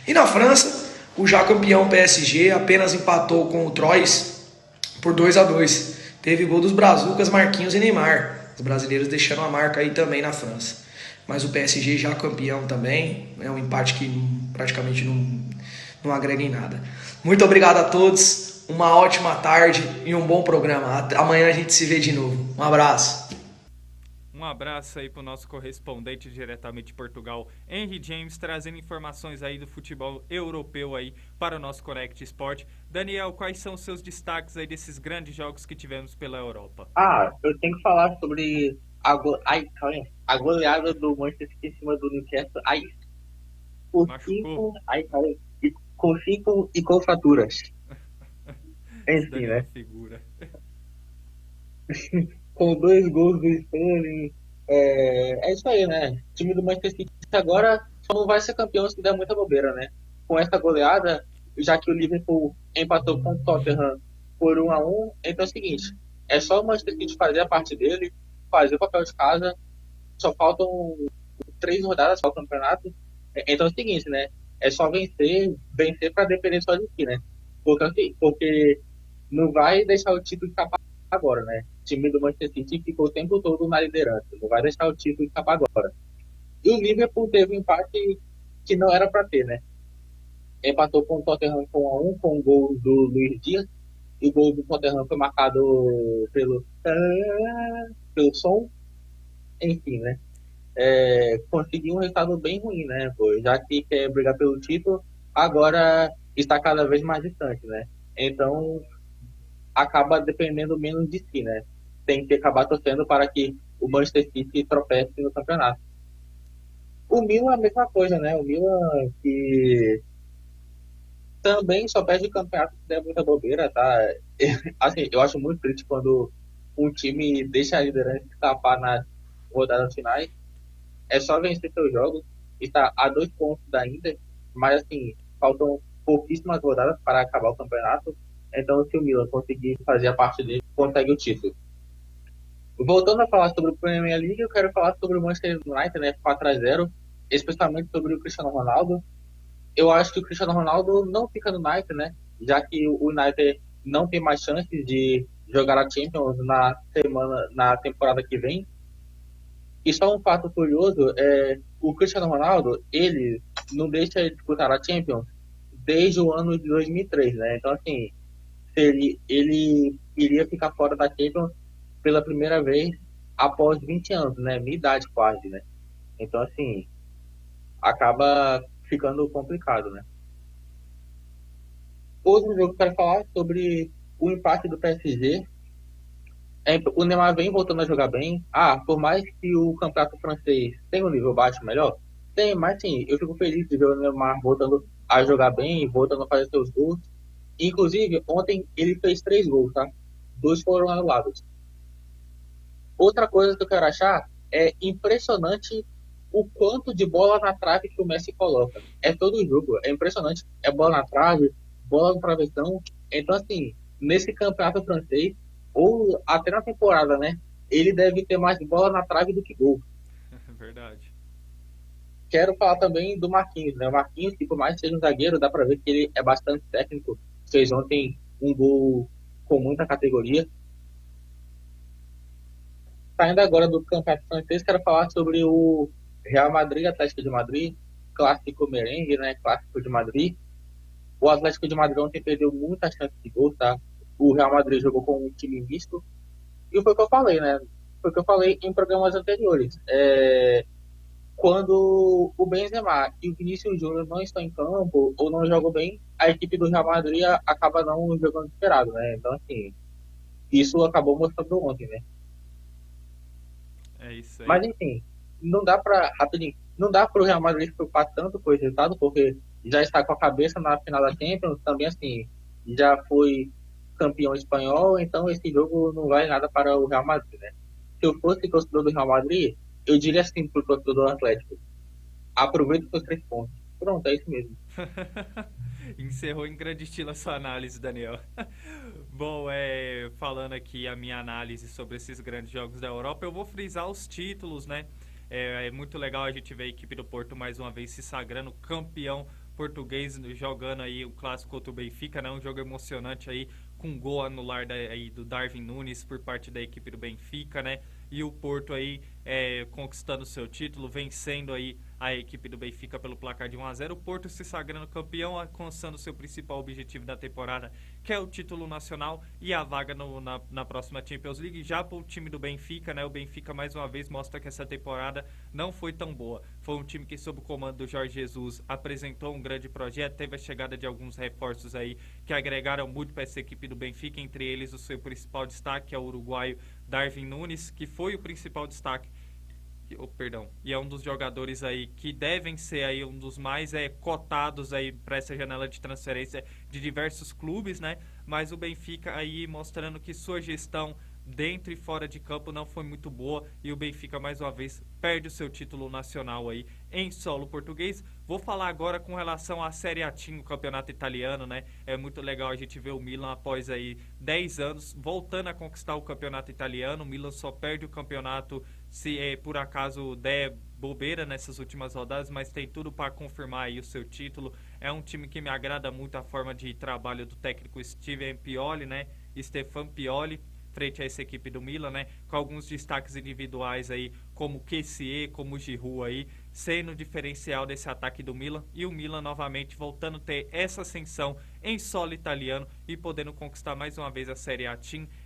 [SPEAKER 6] E na França, o já campeão PSG apenas empatou com o Troyes por 2-2. Teve gol dos brazucas Marquinhos e Neymar. Os brasileiros deixaram a marca aí também na França. Mas o PSG já campeão também. É um empate que praticamente não agrega em nada. Muito obrigado a todos. Uma ótima tarde e um bom programa. Amanhã a gente se vê de novo. Um abraço.
[SPEAKER 1] Um Um abraço aí pro nosso correspondente diretamente de Portugal, Henry James, trazendo informações aí do futebol europeu aí para o nosso Connect Sport. Daniel, quais são os seus destaques aí desses grandes jogos que tivemos pela Europa?
[SPEAKER 2] Eu tenho que falar sobre a goleada do Manchester City em cima do Newcastle.
[SPEAKER 1] Machucou?
[SPEAKER 2] Com 5 e com fraturas.
[SPEAKER 1] Esse
[SPEAKER 2] Enfim,
[SPEAKER 1] Daniel é
[SPEAKER 2] né?
[SPEAKER 1] uma figura.
[SPEAKER 2] Com 2 gols do Sterling. É isso aí, né? O time do Manchester City agora só não vai ser campeão se der muita bobeira, né? Com essa goleada, já que o Liverpool empatou com o Tottenham por 1-1, então é o seguinte, é só o Manchester City fazer a parte dele, fazer o papel de casa, só faltam 3 rodadas para o campeonato, então é o seguinte, né? É só vencer para depender só de si, né? Porque não vai deixar o título escapar agora, né? O time do Manchester City ficou o tempo todo na liderança, não vai deixar o título escapar agora. E o Liverpool teve um empate que não era para ter, né? Empatou com o Tottenham com 1-1, com o gol do Luiz Dias, e o gol do Tottenham foi marcado pelo som, enfim, né? Conseguiu um resultado bem ruim, né? Pô? Já que quer brigar pelo título, agora está cada vez mais distante, né? Então, acaba dependendo menos de si, né? Tem que acabar torcendo para que o Manchester City tropece no campeonato. O Milan é a mesma coisa, né? O Milan que também só perde o campeonato se der muita bobeira, tá? Assim, eu acho muito triste quando um time deixa a liderança escapar nas rodadas finais. É só vencer seus jogos. Está a 2 pontos da Inter, mas assim, faltam pouquíssimas rodadas para acabar o campeonato. Então, se o Milan conseguir fazer a parte dele, consegue o título. Voltando a falar sobre o Premier League, eu quero falar sobre o Manchester United, né, 4-0, especialmente sobre o Cristiano Ronaldo. Eu acho que o Cristiano Ronaldo não fica no United, né, já que o United não tem mais chances de jogar a Champions na temporada que vem. E só um fato curioso é o Cristiano Ronaldo, ele não deixa de disputar a Champions desde o ano de 2003, né? Então, assim, ele iria ficar fora da Champions pela primeira vez após 20 anos, né? Minha idade quase, né? Então, assim, acaba ficando complicado, né? Outro jogo que eu quero falar é sobre o empate do PSG. O Neymar vem voltando a jogar bem. Por mais que o campeonato francês tenha um nível baixo melhor, tem, mas sim, eu fico feliz de ver o Neymar voltando a jogar bem, voltando a fazer seus gols. Inclusive, ontem ele fez 3 gols, tá? 2 foram anulados. Outra coisa que eu quero achar é impressionante o quanto de bola na trave que o Messi coloca. É todo jogo, é impressionante. É bola na trave, bola no travessão. Então, assim, nesse campeonato francês, ou até na temporada, né? Ele deve ter mais bola na trave do que gol.
[SPEAKER 1] Verdade.
[SPEAKER 2] Quero falar também do Marquinhos, né? O Marquinhos, que por mais que seja um zagueiro, dá pra ver que ele é bastante técnico. Fez ontem um gol com muita categoria. Saindo agora do campeonato francês, quero falar sobre o Real Madrid, Atlético de Madrid, clássico merengue, né? Clássico de Madrid. O Atlético de Madrid ontem perdeu muita chance de gol, tá? O Real Madrid jogou com um time misto. E foi o que eu falei, né? Foi o que eu falei em programas anteriores. Quando o Benzema e o Vinícius Júnior não estão em campo ou não jogam bem, a equipe do Real Madrid acaba não jogando esperado, né? Então, assim, isso acabou mostrando ontem, né?
[SPEAKER 1] É isso aí.
[SPEAKER 2] Mas, enfim, não dá para o Real Madrid se preocupar tanto com o resultado, porque já está com a cabeça na final da Champions, também, assim, já foi campeão espanhol, então esse jogo não vai nada para o Real Madrid, né? Se eu fosse torcedor do Real Madrid, eu diria assim pro torcedor do Atlético: aproveita os seus 3 pontos. Pronto, é isso mesmo.
[SPEAKER 1] Encerrou em grande estilo a sua análise, Daniel. Bom, falando aqui a minha análise sobre esses grandes jogos da Europa, eu vou frisar os títulos, né? É muito legal a gente ver a equipe do Porto mais uma vez se sagrando campeão português, jogando aí o clássico contra o Benfica, né? Um jogo emocionante aí, com gol anular aí do Darwin Núñez por parte da equipe do Benfica, né? e o Porto aí conquistando seu título, vencendo aí a equipe do Benfica pelo placar de 1-0, o Porto se sagrando campeão, alcançando seu principal objetivo da temporada, que é o título nacional e a vaga na próxima Champions League. Já para o time do Benfica, né, o Benfica mais uma vez mostra que essa temporada não foi tão boa. Foi um time que, sob o comando do Jorge Jesus, apresentou um grande projeto, teve a chegada de alguns reforços aí que agregaram muito para essa equipe do Benfica, entre eles o seu principal destaque, que é o uruguaio Darwin Núñez, que foi o principal destaque, e é um dos jogadores aí que devem ser aí um dos mais cotados aí para essa janela de transferência de diversos clubes, né? Mas o Benfica aí mostrando que sua gestão dentro e fora de campo não foi muito boa, e o Benfica mais uma vez perde o seu título nacional aí em solo português. Vou falar agora com relação à Série A, o campeonato italiano, né? É muito legal a gente ver o Milan após aí 10 anos voltando a conquistar o campeonato italiano. O Milan só perde o campeonato se por acaso der bobeira nessas últimas rodadas, mas tem tudo para confirmar aí o seu título. É um time que me agrada muito a forma de trabalho do técnico Stefano Pioli, né? Stefano Pioli, frente a essa equipe do Milan, né? Com alguns destaques individuais aí, como o Kessie, como o Giroud aí, sendo o diferencial desse ataque do Milan, e o Milan novamente voltando a ter essa ascensão em solo italiano e podendo conquistar mais uma vez a Série A.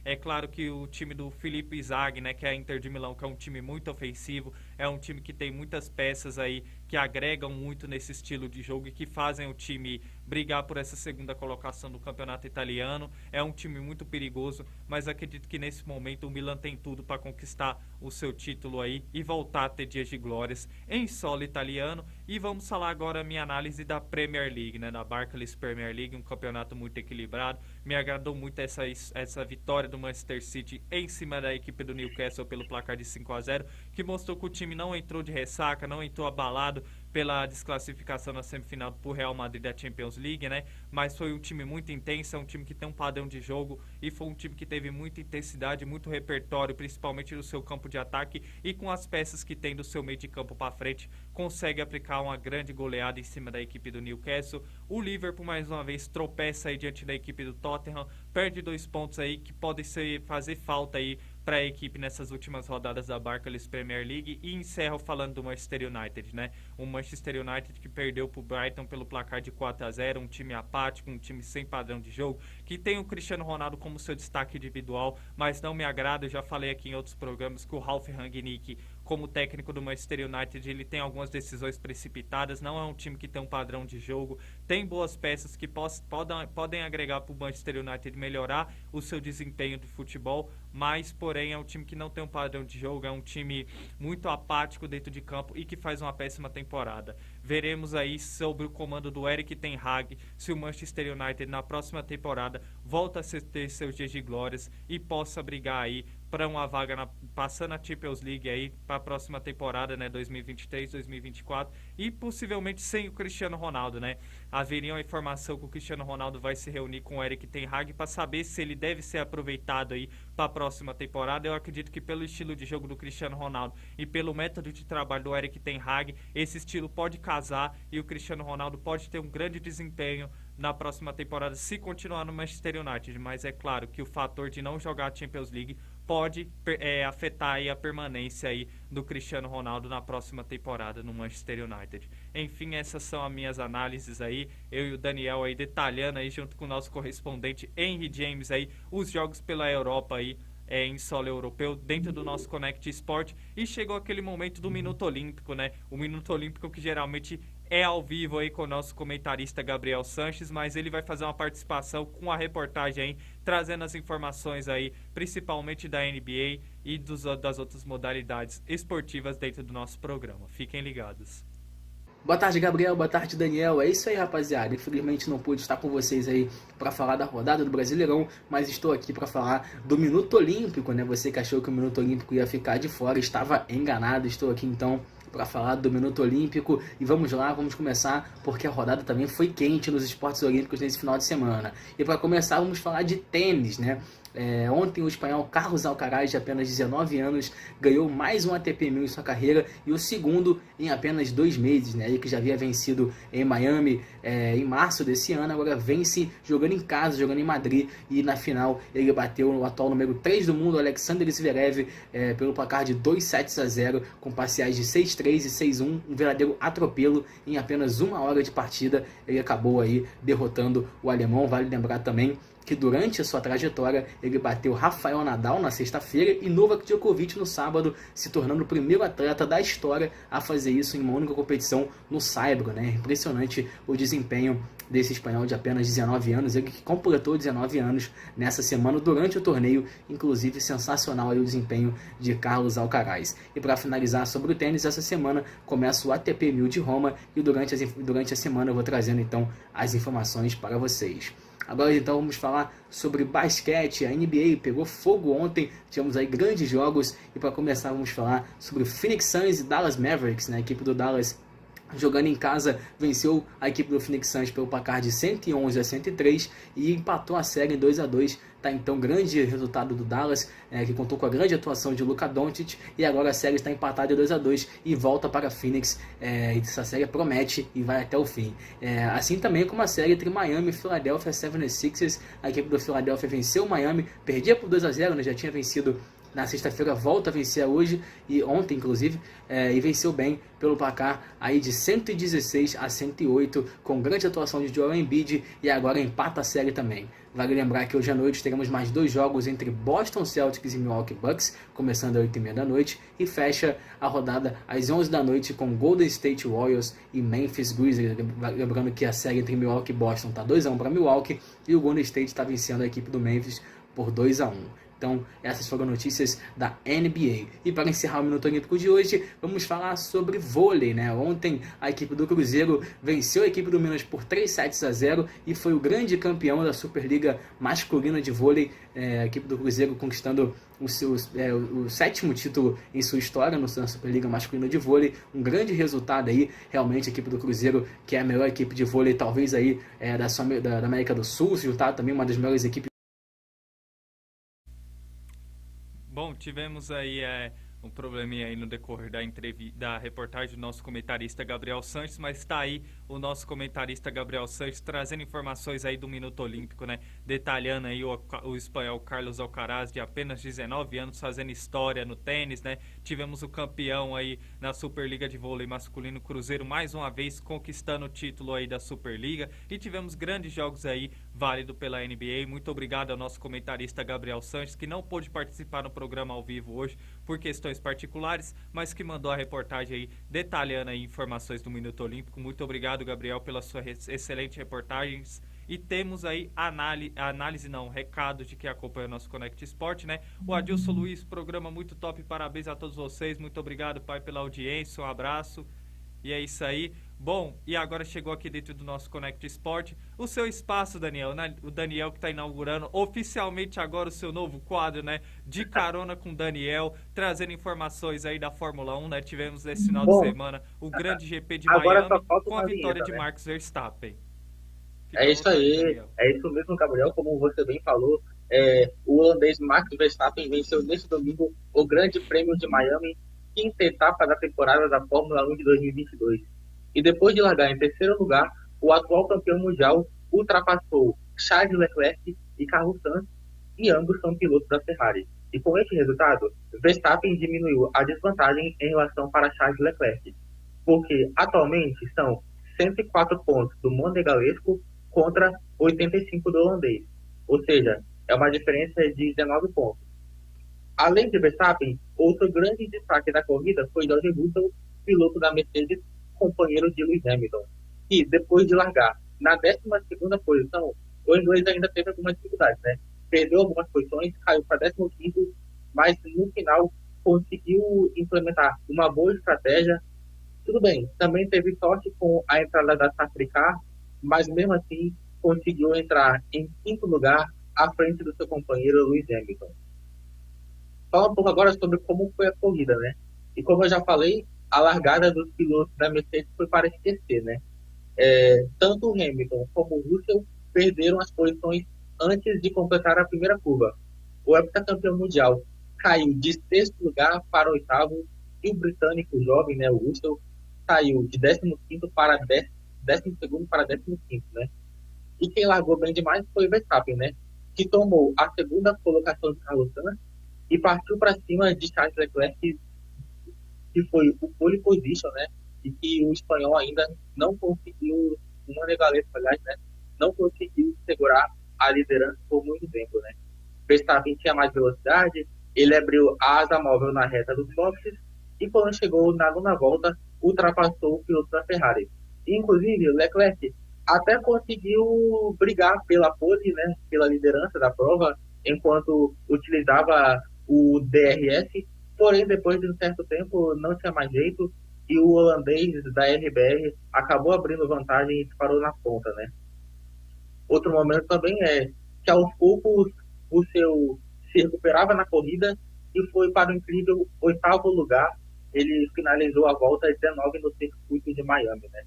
[SPEAKER 1] É claro que o time do Filippo Inzaghi, né, que é a Inter de Milão, que é um time muito ofensivo, é um time que tem muitas peças aí que agregam muito nesse estilo de jogo e que fazem o time brigar por essa segunda colocação do campeonato italiano. É um time muito perigoso, mas acredito que nesse momento o Milan tem tudo para conquistar o seu título aí e voltar a ter dias de glórias em solo italiano. E vamos falar agora a minha análise da Premier League, né, da Barclays Premier League, um campeonato muito equilibrado. Me agradou muito essa vitória do Manchester City em cima da equipe do Newcastle pelo placar de 5-0, que mostrou que o time não entrou de ressaca, não entrou abalado pela desclassificação na semifinal pro Real Madrid da Champions League, né? Mas foi um time muito intenso, é um time que tem um padrão de jogo e foi um time que teve muita intensidade, muito repertório, principalmente no seu campo de ataque, e com as peças que tem do seu meio de campo para frente, consegue aplicar uma grande goleada em cima da equipe do Newcastle. O Liverpool mais uma vez tropeça aí diante da equipe do Tottenham, perde 2 pontos aí que podem fazer falta aí para a equipe nessas últimas rodadas da Barclays Premier League. E encerro falando do Manchester United, né? O Manchester United que perdeu para o Brighton pelo placar de 4-0, um time apático, um time sem padrão de jogo, que tem o Cristiano Ronaldo como seu destaque individual, mas não me agrada. Eu já falei aqui em outros programas que o Ralf Rangnick, como técnico do Manchester United, ele tem algumas decisões precipitadas, não é um time que tem um padrão de jogo, tem boas peças que podem agregar para o Manchester United melhorar o seu desempenho de futebol, mas porém é um time que não tem um padrão de jogo, é um time muito apático dentro de campo e que faz uma péssima temporada. Veremos aí sobre o comando do Erik ten Hag se o Manchester United na próxima temporada volta a ter seus dias de glórias e possa brigar aí para uma vaga passando a Champions League aí para a próxima temporada, né, 2023-2024, e possivelmente sem o Cristiano Ronaldo, né? Haveria uma informação que o Cristiano Ronaldo vai se reunir com o Erik ten Hag para saber se ele deve ser aproveitado aí para a próxima temporada. Eu acredito que pelo estilo de jogo do Cristiano Ronaldo e pelo método de trabalho do Erik ten Hag, esse estilo pode casar e o Cristiano Ronaldo pode ter um grande desempenho na próxima temporada se continuar no Manchester United, mas é claro que o fator de não jogar a Champions League pode afetar aí a permanência aí do Cristiano Ronaldo na próxima temporada no Manchester United. Enfim, essas são as minhas análises aí, eu e o Daniel aí detalhando aí junto com o nosso correspondente Henry James aí os jogos pela Europa aí em solo europeu dentro do nosso Connect Sport. E chegou aquele momento do Minuto Olímpico, né? O Minuto Olímpico que geralmente é ao vivo aí com o nosso comentarista Gabriel Sanches, mas ele vai fazer uma participação com a reportagem aí, trazendo as informações aí, principalmente da NBA e das outras modalidades esportivas dentro do nosso programa. Fiquem ligados.
[SPEAKER 7] Boa tarde, Gabriel. Boa tarde, Daniel. É isso aí, rapaziada. Infelizmente não pude estar com vocês aí para falar da rodada do Brasileirão, mas estou aqui para falar do Minuto Olímpico, né? Você que achou que o Minuto Olímpico ia ficar de fora, estava enganado. Estou aqui então para falar do Minuto Olímpico e vamos lá, vamos começar porque a rodada também foi quente nos esportes olímpicos nesse final de semana. E para começar vamos falar de tênis, né? Ontem o espanhol Carlos Alcaraz, de apenas 19 anos, ganhou mais um ATP 1000 em sua carreira e o segundo em apenas 2 meses, né? Ele que já havia vencido em Miami em março desse ano, agora vence jogando em casa, jogando em Madrid, e na final ele bateu o atual número 3 do mundo, Alexander Zverev, pelo placar de 2-0, com parciais de 6-3 e 6-1, um verdadeiro atropelo. Em apenas 1 hora de partida ele acabou aí derrotando o alemão. Vale lembrar também que durante a sua trajetória ele bateu Rafael Nadal na sexta-feira e Novak Djokovic no sábado, se tornando o primeiro atleta da história a fazer isso em uma única competição no saibro, né? Impressionante o desempenho desse espanhol de apenas 19 anos, ele que completou 19 anos nessa semana durante o torneio, inclusive sensacional aí o desempenho de Carlos Alcaraz. E para finalizar sobre o tênis, essa semana começa o ATP 1000 de Roma e durante a semana eu vou trazendo então as informações para vocês. Agora então vamos falar sobre basquete. A NBA pegou fogo ontem, tivemos aí grandes jogos e para começar vamos falar sobre Phoenix Suns e Dallas Mavericks, né? A equipe do Dallas jogando em casa venceu a equipe do Phoenix Suns pelo placar de 111-103 e empatou a série em 2-2. Tá então grande resultado do Dallas, que contou com a grande atuação de Luka Doncic, e agora a série está empatada em 2-2 e volta para Phoenix. Essa série promete e vai até o fim. Assim também como a série entre Miami e Philadelphia 76ers, a equipe do Philadelphia venceu o Miami, perdia por 2-0, né? Já tinha vencido na sexta-feira, volta a vencer hoje e ontem inclusive, e venceu bem pelo placar aí de 116-108, com grande atuação de Joel Embiid, e agora empata a série também. Vale lembrar que hoje à noite teremos mais 2 jogos entre Boston Celtics e Milwaukee Bucks, começando às 8h30 da noite, e fecha a rodada às 11 da noite com Golden State Warriors e Memphis Grizzlies. Lembrando que a série entre Milwaukee e Boston está 2-1 para Milwaukee, e o Golden State está vencendo a equipe do Memphis por 2-1. Então, essas foram notícias da NBA. E para encerrar o Minuto Olímpico de hoje, vamos falar sobre vôlei, né? Ontem, a equipe do Cruzeiro venceu a equipe do Minas por 3-0 e foi o grande campeão da Superliga Masculina de Vôlei. A equipe do Cruzeiro conquistando o 7º título em sua história na Superliga Masculina de Vôlei. Um grande resultado aí, realmente, a equipe do Cruzeiro, que é a melhor equipe de vôlei, talvez aí da América do Sul, se juntar também uma das melhores equipes.
[SPEAKER 1] Bom, tivemos aí um probleminha aí no decorrer da reportagem do nosso comentarista Gabriel Sanches, mas está aí o nosso comentarista Gabriel Sanches trazendo informações aí do Minuto Olímpico, né? Detalhando aí o espanhol Carlos Alcaraz, de apenas 19 anos, fazendo história no tênis, né? Tivemos o campeão aí na Superliga de Vôlei Masculino, Cruzeiro, mais uma vez conquistando o título aí da Superliga, e tivemos grandes jogos aí, válido pela NBA. Muito obrigado ao nosso comentarista Gabriel Sanches, que não pôde participar no programa ao vivo hoje por questões particulares, mas que mandou a reportagem aí detalhando aí informações do Minuto Olímpico. Muito obrigado, Gabriel, pela sua excelente reportagem. E temos aí recado de quem acompanha o nosso Connect Sport, né? O Adilson Luiz, programa muito top, parabéns a todos vocês, muito obrigado, pai, pela audiência, um abraço. E é isso aí. Bom, e agora chegou aqui dentro do nosso Connect Sport o seu espaço, Daniel, né? O Daniel que está inaugurando oficialmente agora o seu novo quadro, né? De carona com o Daniel, trazendo informações aí da Fórmula 1, né? Tivemos esse final de semana o grande GP de Miami com a vitória de Max Verstappen.
[SPEAKER 2] É isso aí, é isso mesmo, Gabriel, como você bem falou, o holandês Max Verstappen venceu neste domingo o Grande Prêmio de Miami, quinta etapa da temporada da Fórmula 1 de 2022. E depois de largar em terceiro lugar, o atual campeão mundial ultrapassou Charles Leclerc e Carlos Sainz, e ambos são pilotos da Ferrari. E com este resultado, Verstappen diminuiu a desvantagem em relação para Charles Leclerc, porque atualmente são 104 pontos do monegalesco contra 85 do holandês. Ou seja, é uma diferença de 19 pontos. Além de Verstappen, outro grande destaque da corrida foi George Russell, piloto da Mercedes, companheiro de Lewis Hamilton, que depois de largar na 12ª posição, o inglês ainda teve algumas dificuldades, né? Perdeu algumas posições, caiu para 15º, mas no final conseguiu implementar uma boa estratégia. Tudo bem, também teve sorte com a entrada da Safety Car, mas mesmo assim conseguiu entrar em 5º lugar à frente do seu companheiro Lewis Hamilton. Fala um pouco agora sobre como foi a corrida, né? E como eu já falei, a largada dos pilotos da Mercedes foi para esquecer, né? Tanto o Hamilton como o Russell perderam as posições antes de completar a primeira curva. o heptacampeão mundial, caiu de sexto lugar para oitavo, e o britânico jovem, né, o Russell, saiu de 15º para 12º para 15º, né? E quem largou bem demais foi o Verstappen, né? Que tomou a segunda colocação de Carlos Sainz e partiu para cima de Charles Leclerc, que foi o pole position, né? E que o espanhol ainda não conseguiu, o Monegalesco, aliás, né? Não conseguiu segurar a liderança por muito tempo, né? Verstappen tinha mais velocidade, ele abriu a asa móvel na reta dos boxes e quando chegou na nona volta, ultrapassou o piloto da Ferrari. Inclusive, o Leclerc até conseguiu brigar pela pole, né, pela liderança da prova, enquanto utilizava o DRS, porém, depois de um certo tempo, não tinha mais jeito, e o holandês da RBR acabou abrindo vantagem e disparou na ponta, né? Outro momento também é que, aos poucos, o seu se recuperava na corrida e foi para o incrível oitavo lugar. Ele finalizou a volta 19 no circuito de Miami, né?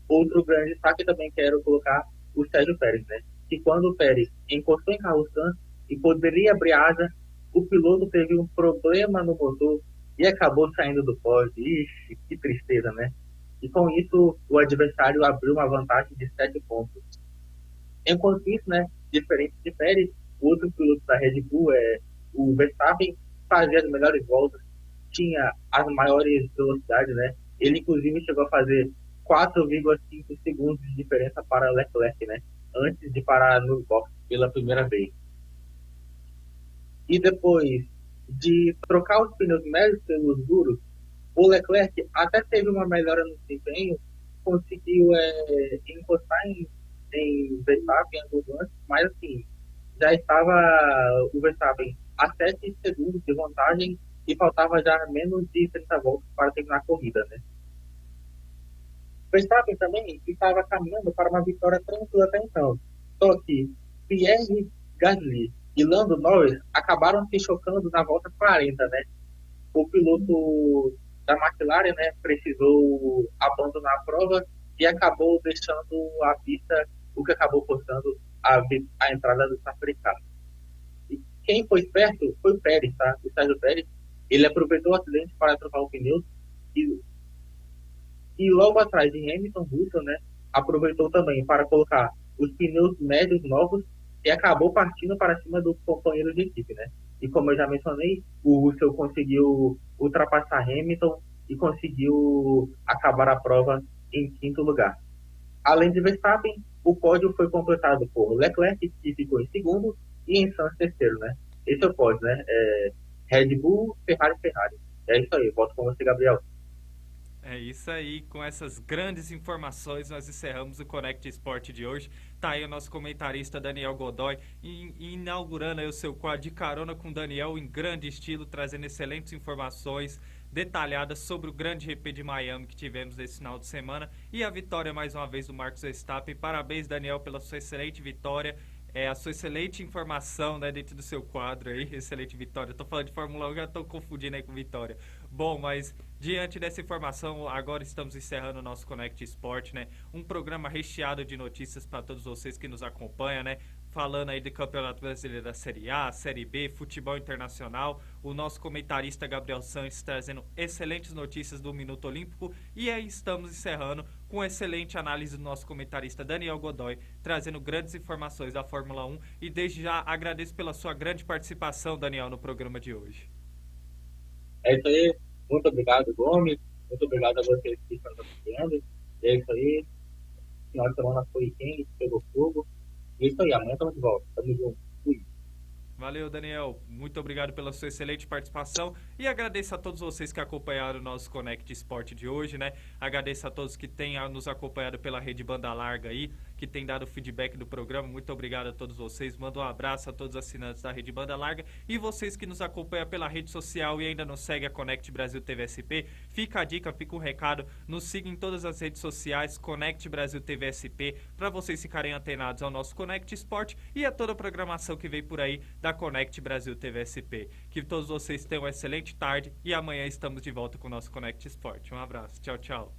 [SPEAKER 2] Outro grande destaque também quero colocar o Sérgio Pérez, né? Que quando o Pérez encostou em Carlos Sainz e poderia abrir a asa, o piloto teve um problema no motor e acabou saindo do pódio. Ixi, que tristeza, né? E com isso, o adversário abriu uma vantagem de 7 pontos. Enquanto isso, né, diferente de Pérez, o outro piloto da Red Bull, o Verstappen, fazia as melhores voltas, tinha as maiores velocidades, né? Ele, inclusive, chegou a fazer 4,5 segundos de diferença para Leclerc, né? Antes de parar no box pela primeira vez. E depois de trocar os pneus médios pelos duros, o Leclerc até teve uma melhora no desempenho, conseguiu encostar em Verstappen antes, mas assim, já estava o Verstappen a 7 segundos de vantagem e faltava já menos de 30 voltas para terminar a corrida, né? Verstappen também estava caminhando para uma vitória tranquila até então, só que Pierre Gasly e Lando Norris acabaram se chocando na volta 40, né? O piloto da McLaren, né, precisou abandonar a prova e acabou deixando a pista, o que acabou forçando a entrada do safety car. E quem foi esperto foi o Pérez, tá? O Sérgio Pérez. Ele aproveitou o acidente para trocar o pneu e logo atrás de Hamilton, Russell, né, aproveitou também para colocar os pneus médios novos e acabou partindo para cima do companheiro de equipe, né? E como eu já mencionei, o Russell conseguiu ultrapassar Hamilton e conseguiu acabar a prova em quinto lugar. Além de Verstappen, o pódio foi completado por Leclerc, que ficou em segundo, e em Sainz terceiro, né? Esse é o pódio, né? Red Bull, Ferrari. É isso aí, volto com você, Gabriel.
[SPEAKER 1] É isso aí, com essas grandes informações nós encerramos o Connect Sport de hoje. Tá aí o nosso comentarista Daniel Godoy inaugurando aí o seu quadro de carona com Daniel em grande estilo, trazendo excelentes informações detalhadas sobre o grande GP de Miami que tivemos nesse final de semana e a vitória mais uma vez do Max Verstappen. Parabéns, Daniel, pela sua excelente vitória. A sua excelente informação, né, dentro do seu quadro aí, excelente vitória. Eu tô falando de Fórmula 1, já tô confundindo aí com vitória. Bom, mas diante dessa informação, agora estamos encerrando o nosso Connect Sport, né? Um programa recheado de notícias para todos vocês que nos acompanham, né? Falando aí do Campeonato Brasileiro da Série A, Série B, futebol internacional. O nosso comentarista Gabriel Sanches trazendo excelentes notícias do Minuto Olímpico. E aí estamos encerrando com excelente análise do nosso comentarista Daniel Godoy, trazendo grandes informações da Fórmula 1. E desde já agradeço pela sua grande participação, Daniel, no programa de hoje.
[SPEAKER 2] É isso aí. Muito obrigado, Gomes. Muito obrigado a vocês que estão acompanhando. É isso aí. Final de semana foi quente, pegou fogo. É isso aí, amanhã estamos de volta. Tamo junto. Fui.
[SPEAKER 1] Valeu, Daniel. Muito obrigado pela sua excelente participação e agradeço a todos vocês que acompanharam o nosso Connect Sport de hoje, né? Agradeço a todos que têm nos acompanhado pela rede banda larga aí, que têm dado feedback do programa. Muito obrigado a todos vocês. Mando um abraço a todos os assinantes da rede banda larga e vocês que nos acompanham pela rede social e ainda não seguem a Connect Brasil TV SP. Fica a dica, fica um recado. Nos siga em todas as redes sociais, Connect Brasil TV SP, para vocês ficarem antenados ao nosso Connect Sport e a toda a programação que vem por aí da Connect Brasil TV SP. Que todos vocês tenham uma excelente tarde e amanhã estamos de volta com o nosso Connect Sport. Um abraço. Tchau, tchau.